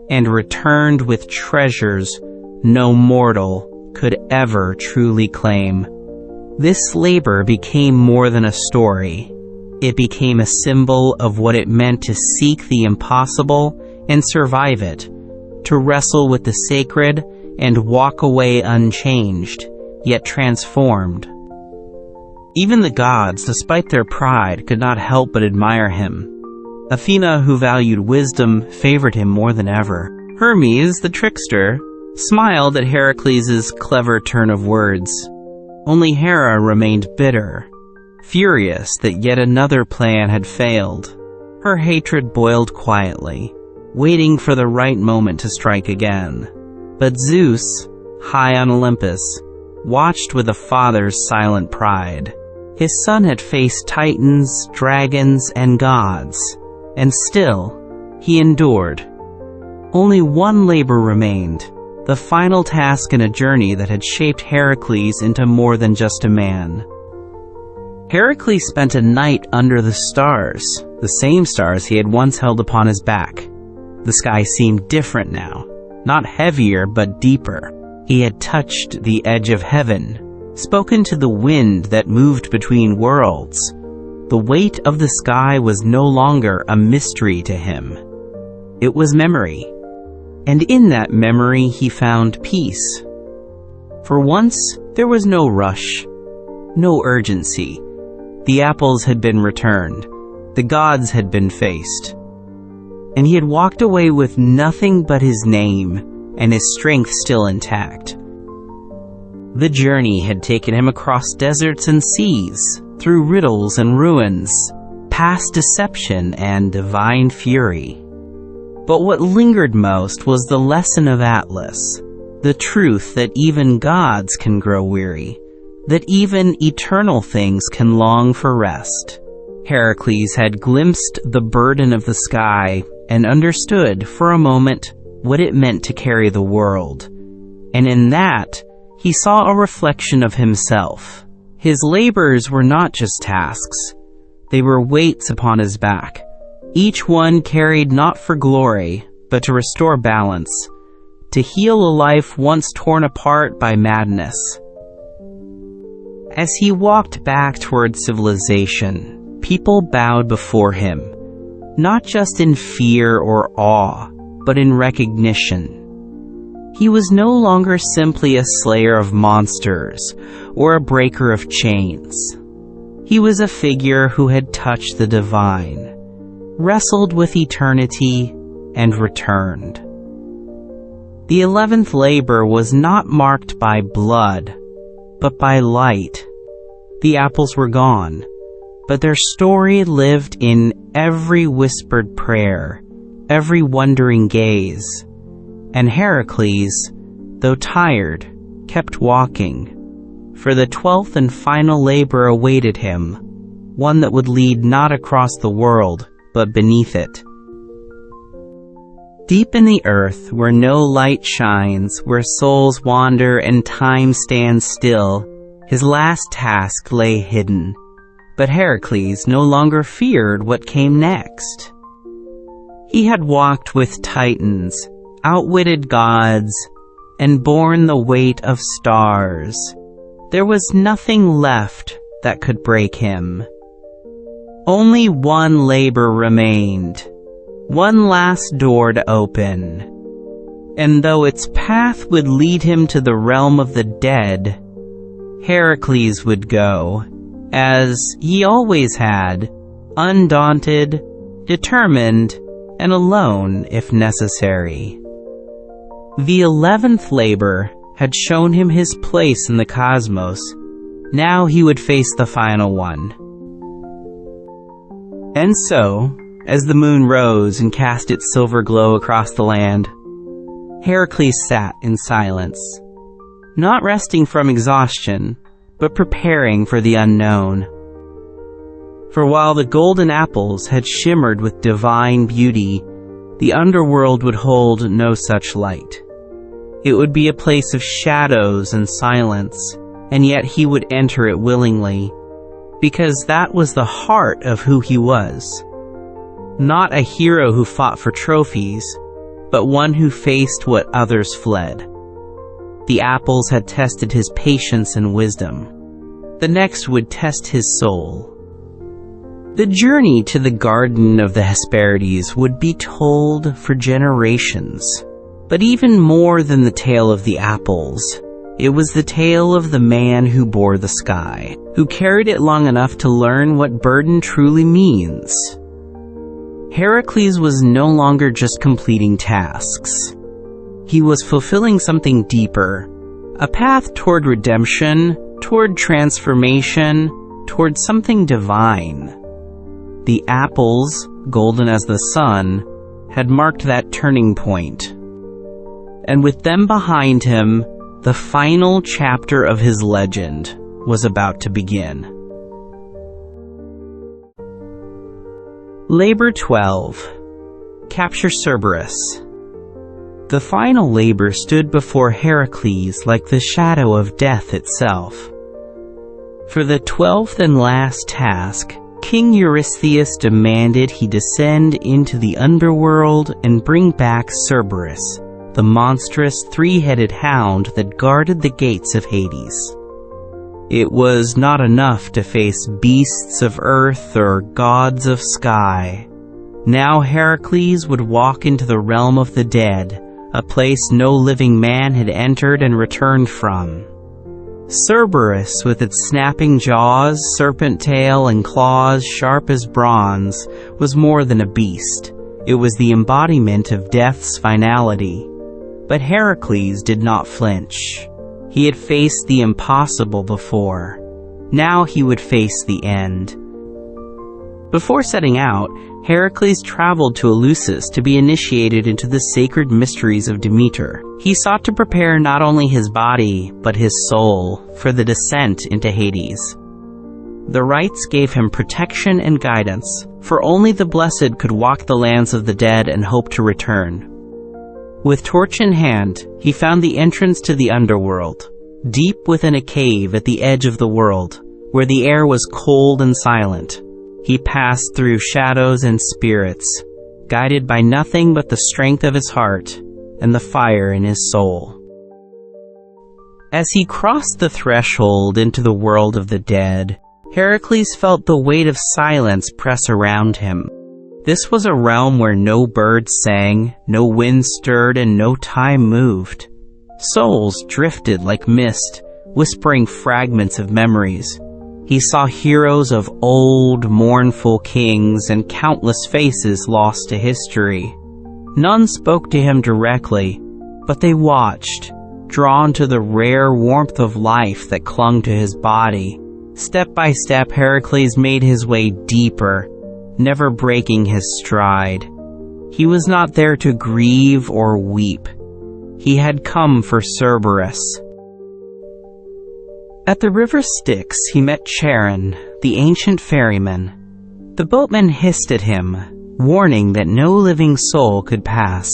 and returned with treasures no mortal could ever truly claim. This labor became more than a story. It became a symbol of what it meant to seek the impossible and survive it, to wrestle with the sacred and walk away unchanged, yet transformed. Even the gods, despite their pride, could not help but admire him. Athena, who valued wisdom, favored him more than ever. Hermes, the trickster, smiled at Heracles' clever turn of words. Only Hera remained bitter, furious that yet another plan had failed. Her hatred boiled quietly, waiting for the right moment to strike again. But Zeus, high on Olympus, watched with a father's silent pride. His son had faced titans, dragons, and gods, and still, he endured. Only one labor remained, the final task in a journey that had shaped Heracles into more than just a man. Heracles spent a night under the stars, the same stars he had once held upon his back. The sky seemed different now, not heavier but deeper. He had touched the edge of heaven, spoken to the wind that moved between worlds. The weight of the sky was no longer a mystery to him. It was memory. And in that memory he found peace. For once, there was no rush, no urgency. The apples had been returned. The gods had been faced. And he had walked away with nothing but his name and his strength still intact. The journey had taken him across deserts and seas, through riddles and ruins, past deception and divine fury. But what lingered most was the lesson of Atlas, the truth that even gods can grow weary, that even eternal things can long for rest. Heracles had glimpsed the burden of the sky and understood for a moment what it meant to carry the world. And in that, he saw a reflection of himself. His labors were not just tasks. They were weights upon his back, each one carried not for glory, but to restore balance, to heal a life once torn apart by madness. As he walked back toward civilization, people bowed before him, not just in fear or awe, but in recognition. He was no longer simply a slayer of monsters or a breaker of chains. He was a figure who had touched the divine, wrestled with eternity, and returned. The 11th labor was not marked by blood, but by light. The apples were gone, but their story lived in every whispered prayer, every wondering gaze. And Heracles, though tired, kept walking, for the 12th and final labor awaited him, one that would lead not across the world, but beneath it. Deep in the earth, where no light shines, where souls wander and time stands still, his last task lay hidden. But Heracles no longer feared what came next. He had walked with titans, outwitted gods, and borne the weight of stars. There was nothing left that could break him. Only one labor remained, one last door to open. And though its path would lead him to the realm of the dead, Heracles would go, as he always had, undaunted, determined, and alone if necessary. The 11th labor had shown him his place in the cosmos. Now he would face the final one. And so, as the moon rose and cast its silver glow across the land, Heracles sat in silence, not resting from exhaustion, but preparing for the unknown. For while the golden apples had shimmered with divine beauty, the underworld would hold no such light. It would be a place of shadows and silence, and yet he would enter it willingly, because that was the heart of who he was. Not a hero who fought for trophies, but one who faced what others fled. The apples had tested his patience and wisdom. The next would test his soul. The journey to the garden of the Hesperides would be told for generations. But even more than the tale of the apples, it was the tale of the man who bore the sky, who carried it long enough to learn what burden truly means. Heracles was no longer just completing tasks. He was fulfilling something deeper, a path toward redemption, toward transformation, toward something divine. The apples, golden as the sun, had marked that turning point. And with them behind him, the final chapter of his legend was about to begin. Labor 12. Capture Cerberus. The final labor stood before Heracles like the shadow of death itself. For the 12th and last task, King Eurystheus demanded he descend into the underworld and bring back Cerberus, the monstrous three-headed hound that guarded the gates of Hades. It was not enough to face beasts of earth or gods of sky. Now Heracles would walk into the realm of the dead, a place no living man had entered and returned from. Cerberus, with its snapping jaws, serpent tail, and claws sharp as bronze, was more than a beast. It was the embodiment of death's finality. But Heracles did not flinch. He had faced the impossible before. Now he would face the end. Before setting out, Heracles traveled to Eleusis to be initiated into the sacred mysteries of Demeter. He sought to prepare not only his body, but his soul, for the descent into Hades. The rites gave him protection and guidance, for only the blessed could walk the lands of the dead and hope to return. With torch in hand, he found the entrance to the underworld, deep within a cave at the edge of the world, where the air was cold and silent. He passed through shadows and spirits, guided by nothing but the strength of his heart and the fire in his soul. As he crossed the threshold into the world of the dead, Heracles felt the weight of silence press around him. This was a realm where no birds sang, no wind stirred, and no time moved. Souls drifted like mist, whispering fragments of memories. He saw heroes of old, mournful kings and countless faces lost to history. None spoke to him directly, but they watched, drawn to the rare warmth of life that clung to his body. Step by step, Heracles made his way deeper, never breaking his stride. He was not there to grieve or weep. He had come for Cerberus. At the river Styx, he met Charon, the ancient ferryman. The boatman hissed at him, warning that no living soul could pass.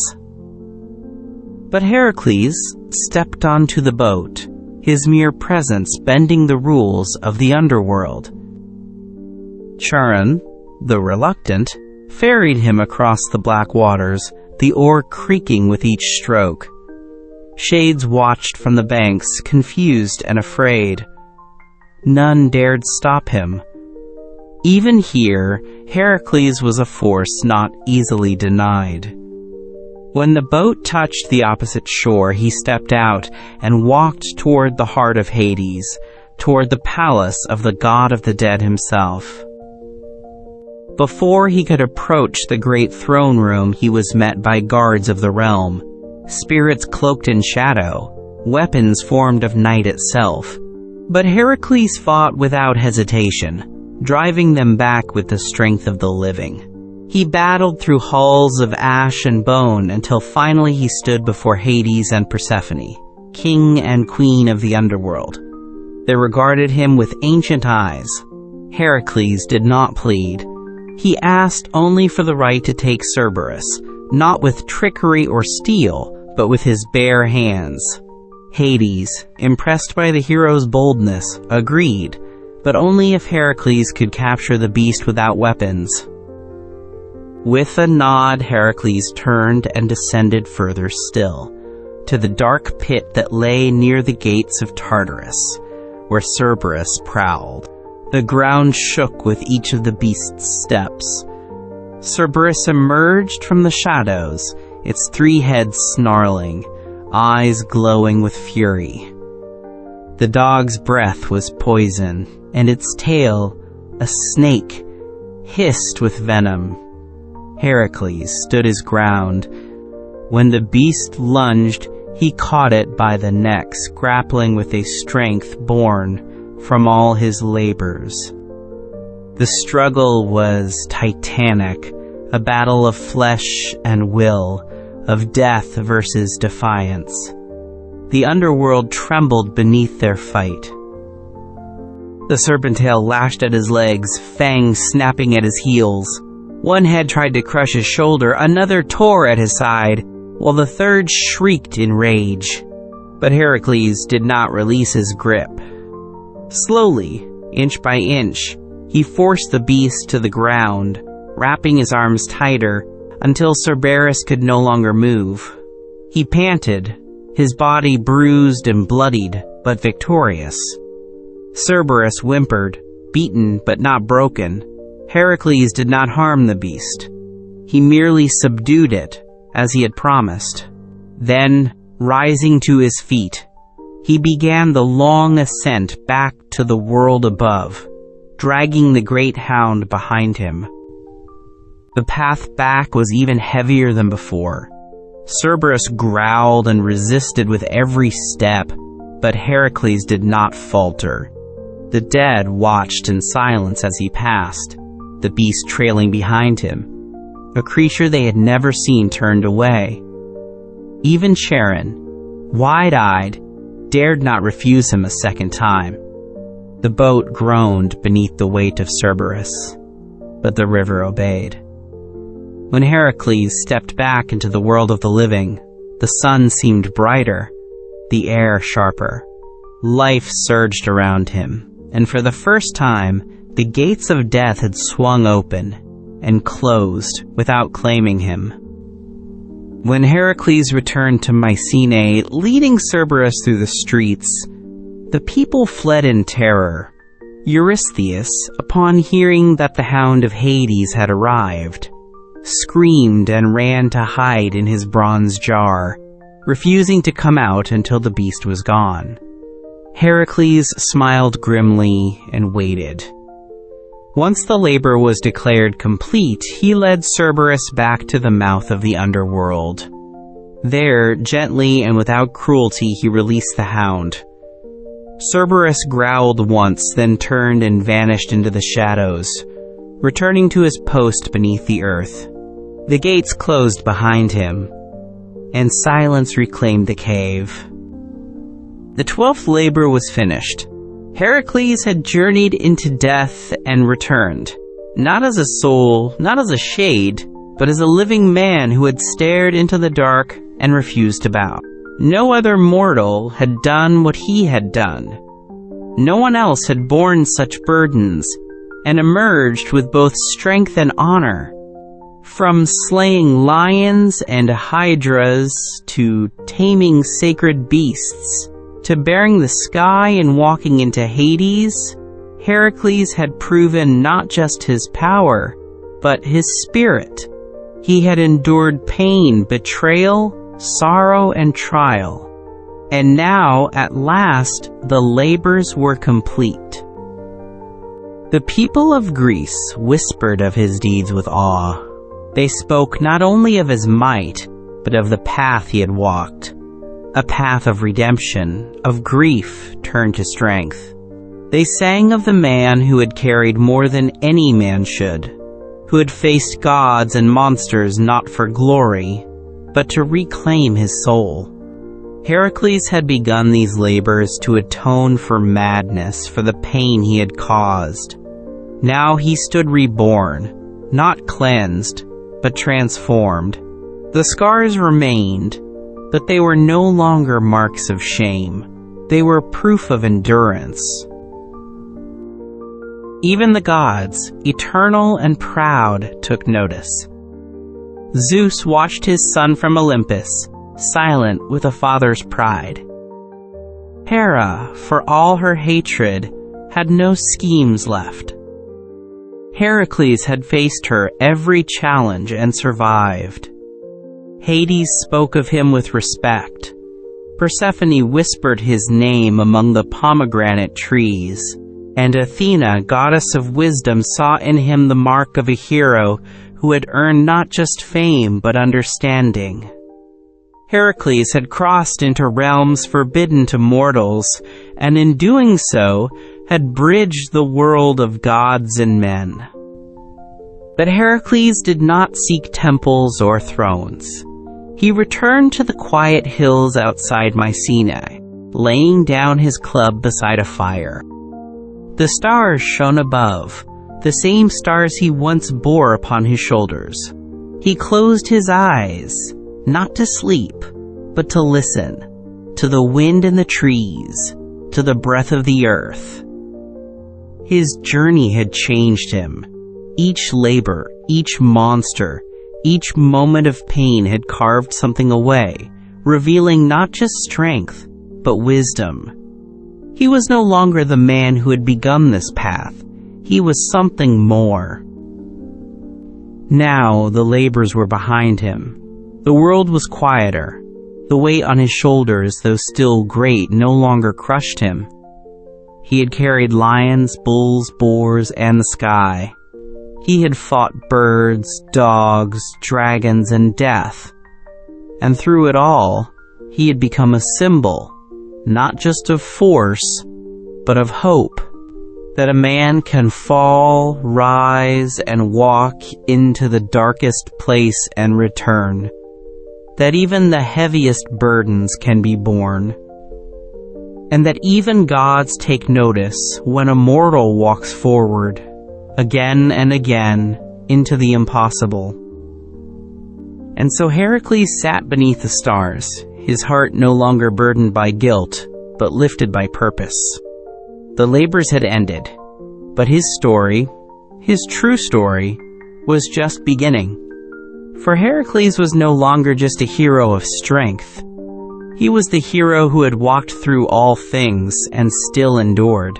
But Heracles stepped onto the boat, his mere presence bending the rules of the underworld. Charon, the reluctant, ferried him across the black waters, the oar creaking with each stroke. Shades watched from the banks, confused and afraid. None dared stop him. Even here, Heracles was a force not easily denied. When the boat touched the opposite shore, he stepped out and walked toward the heart of Hades, toward the palace of the god of the dead himself. Before he could approach the great throne room, he was met by guards of the realm, spirits cloaked in shadow, weapons formed of night itself. But Heracles fought without hesitation. driving them back with the strength of the living. He battled through halls of ash and bone until finally he stood before Hades and Persephone, king and queen of the underworld. They regarded him with ancient eyes. Heracles did not plead. He asked only for the right to take Cerberus, not with trickery or steel, but with his bare hands. Hades, impressed by the hero's boldness, agreed, but only if Heracles could capture the beast without weapons. With a nod, Heracles turned and descended further still, to the dark pit that lay near the gates of Tartarus, where Cerberus prowled. The ground shook with each of the beast's steps. Cerberus emerged from the shadows, its 3 heads snarling, eyes glowing with fury. The dog's breath was poison, and its tail, a snake, hissed with venom. Heracles stood his ground. When the beast lunged, he caught it by the neck, grappling with a strength born from all his labors. The struggle was titanic, a battle of flesh and will, of death versus defiance. The underworld trembled beneath their fight. The serpent tail lashed at his legs, fangs snapping at his heels. One head tried to crush his shoulder, another tore at his side, while the third shrieked in rage. But Heracles did not release his grip. Slowly, inch by inch, he forced the beast to the ground, wrapping his arms tighter until Cerberus could no longer move. He panted, his body bruised and bloodied, but victorious. Cerberus whimpered, beaten but not broken. Heracles did not harm the beast. He merely subdued it, as he had promised. Then, rising to his feet, he began the long ascent back to the world above, dragging the great hound behind him. The path back was even heavier than before. Cerberus growled and resisted with every step, but Heracles did not falter. The dead watched in silence as he passed, the beast trailing behind him. A creature they had never seen turned away. Even Charon, wide-eyed, dared not refuse him a second time. The boat groaned beneath the weight of Cerberus, but the river obeyed. When Heracles stepped back into the world of the living, the sun seemed brighter, the air sharper. Life surged around him, and for the first time, the gates of death had swung open and closed without claiming him. When Heracles returned to Mycenae, leading Cerberus through the streets, the people fled in terror. Eurystheus, upon hearing that the hound of Hades had arrived, screamed and ran to hide in his bronze jar, refusing to come out until the beast was gone. Heracles smiled grimly and waited. Once the labor was declared complete, he led Cerberus back to the mouth of the underworld. There, gently and without cruelty, he released the hound. Cerberus growled once, then turned and vanished into the shadows, returning to his post beneath the earth. The gates closed behind him, and silence reclaimed the cave. The 12th labor was finished. Heracles had journeyed into death and returned, not as a soul, not as a shade, but as a living man who had stared into the dark and refused to bow. No other mortal had done what he had done. No one else had borne such burdens and emerged with both strength and honor. From slaying lions and hydras to taming sacred beasts, to bearing the sky and walking into Hades, Heracles had proven not just his power, but his spirit. He had endured pain, betrayal, sorrow, and trial. And now, at last, the labors were complete. The people of Greece whispered of his deeds with awe. They spoke not only of his might, but of the path he had walked. A path of redemption, of grief turned to strength. They sang of the man who had carried more than any man should, who had faced gods and monsters not for glory, but to reclaim his soul. Heracles had begun these labors to atone for madness, for the pain he had caused. Now he stood reborn, not cleansed, but transformed. The scars remained, but they were no longer marks of shame. They were proof of endurance. Even the gods, eternal and proud, took notice. Zeus watched his son from Olympus, silent with a father's pride. Hera, for all her hatred, had no schemes left. Heracles had faced her every challenge and survived. Hades spoke of him with respect. Persephone whispered his name among the pomegranate trees. And Athena, goddess of wisdom, saw in him the mark of a hero who had earned not just fame but understanding. Heracles had crossed into realms forbidden to mortals, and in doing so had bridged the world of gods and men. But Heracles did not seek temples or thrones. He returned to the quiet hills outside Mycenae, laying down his club beside a fire. The stars shone above, the same stars he once bore upon his shoulders. He closed his eyes, not to sleep, but to listen, to the wind in the trees, to the breath of the earth. His journey had changed him. Each labor, each monster, each moment of pain had carved something away, revealing not just strength, but wisdom. He was no longer the man who had begun this path. He was something more. Now the labors were behind him. The world was quieter. The weight on his shoulders, though still great, no longer crushed him. He had carried lions, bulls, boars, and the sky. He had fought birds, dogs, dragons, and death. And through it all, he had become a symbol, not just of force, but of hope, that a man can fall, rise, and walk into the darkest place and return, that even the heaviest burdens can be borne, and that even gods take notice when a mortal walks forward, again and again, into the impossible. And so Heracles sat beneath the stars, his heart no longer burdened by guilt, but lifted by purpose. The labors had ended, but his story, his true story, was just beginning. For Heracles was no longer just a hero of strength. He was the hero who had walked through all things and still endured.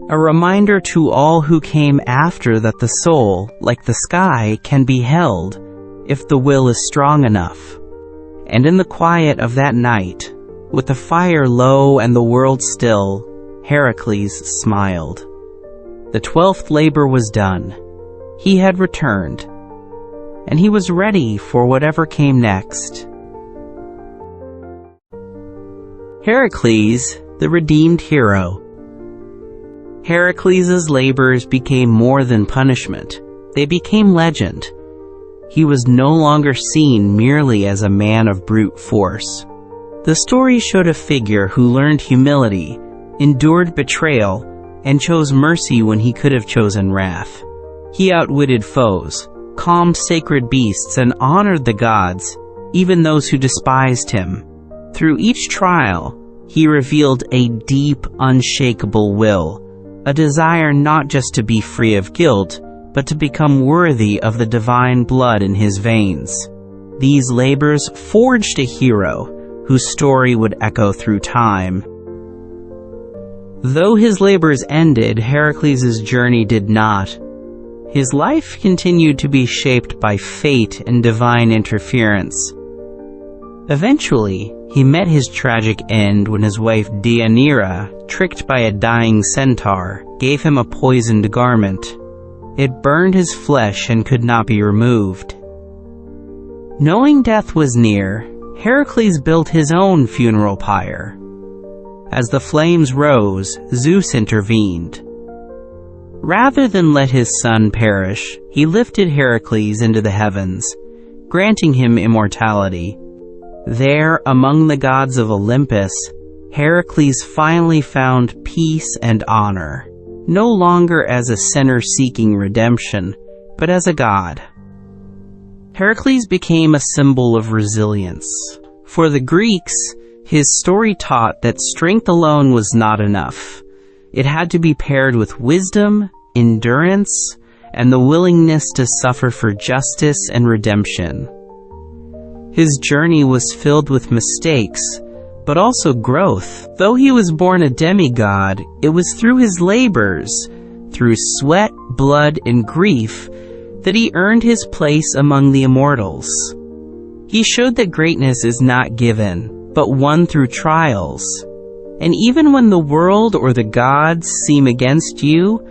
A reminder to all who came after that the soul, like the sky, can be held if the will is strong enough. And in the quiet of that night, with the fire low and the world still, Heracles smiled. The 12th labor was done. He had returned, and he was ready for whatever came next. Heracles, the redeemed hero. Heracles' labors became more than punishment. They became legend. He was no longer seen merely as a man of brute force. The story showed a figure who learned humility, endured betrayal, and chose mercy when he could have chosen wrath. He outwitted foes, calmed sacred beasts, and honored the gods, even those who despised him. Through each trial, he revealed a deep, unshakable will, a desire not just to be free of guilt, but to become worthy of the divine blood in his veins. These labors forged a hero whose story would echo through time. Though his labors ended, Heracles' journey did not. His life continued to be shaped by fate and divine interference. Eventually, he met his tragic end when his wife Deianira, tricked by a dying centaur, gave him a poisoned garment. It burned his flesh and could not be removed. Knowing death was near, Heracles built his own funeral pyre. As the flames rose, Zeus intervened. Rather than let his son perish, he lifted Heracles into the heavens, granting him immortality. There, among the gods of Olympus, Heracles finally found peace and honor, no longer as a sinner seeking redemption, but as a god. Heracles became a symbol of resilience. For the Greeks, his story taught that strength alone was not enough. It had to be paired with wisdom, endurance, and the willingness to suffer for justice and redemption. His journey was filled with mistakes, but also growth. Though he was born a demigod, it was through his labors, through sweat, blood, and grief, that he earned his place among the immortals. He showed that greatness is not given, but won through trials. And even when the world or the gods seem against you,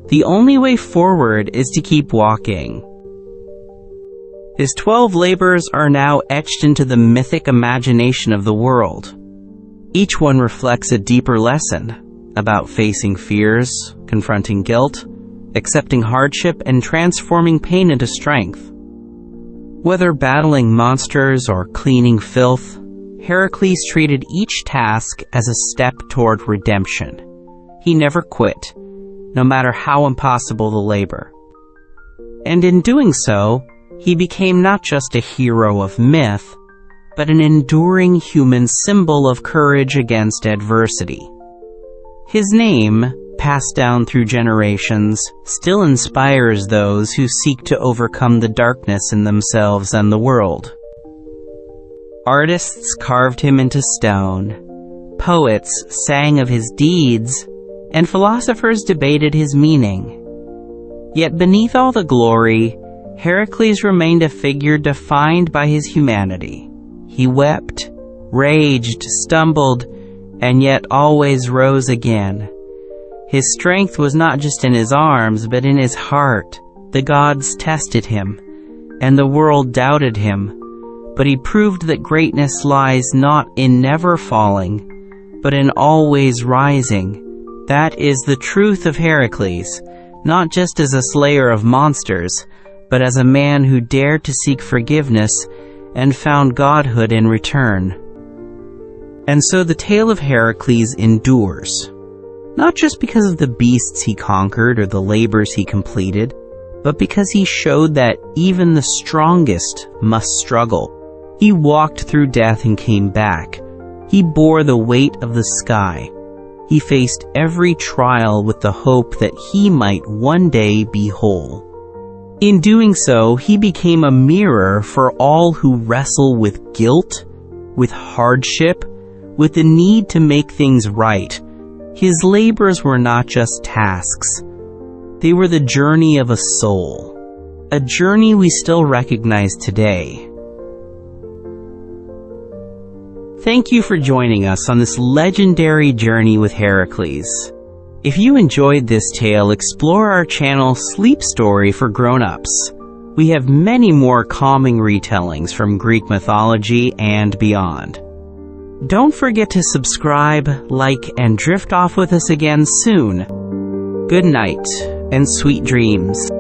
the only way forward is to keep walking. His 12 labors are now etched into the mythic imagination of the world. Each one reflects a deeper lesson about facing fears, confronting guilt, accepting hardship, and transforming pain into strength. Whether battling monsters or cleaning filth, Heracles treated each task as a step toward redemption. He never quit, no matter how impossible the labor. And in doing so, he became not just a hero of myth, but an enduring human symbol of courage against adversity. His name, passed down through generations, still inspires those who seek to overcome the darkness in themselves and the world. Artists carved him into stone, poets sang of his deeds, and philosophers debated his meaning. Yet beneath all the glory, Heracles remained a figure defined by his humanity. He wept, raged, stumbled, and yet always rose again. His strength was not just in his arms, but in his heart. The gods tested him, and the world doubted him, but he proved that greatness lies not in never falling, but in always rising. That is the truth of Heracles, not just as a slayer of monsters, but as a man who dared to seek forgiveness and found godhood in return. And so the tale of Heracles endures, not just because of the beasts he conquered or the labors he completed, but because he showed that even the strongest must struggle. He walked through death and came back. He bore the weight of the sky. He faced every trial with the hope that he might one day be whole. In doing so, he became a mirror for all who wrestle with guilt, with hardship, with the need to make things right. His labors were not just tasks. They were the journey of a soul, a journey we still recognize today. Thank you for joining us on this legendary journey with Heracles. If you enjoyed this tale, explore our channel Sleep Story for Grown-Ups. We have many more calming retellings from Greek mythology and beyond. Don't forget to subscribe, like, and drift off with us again soon. Good night, and sweet dreams.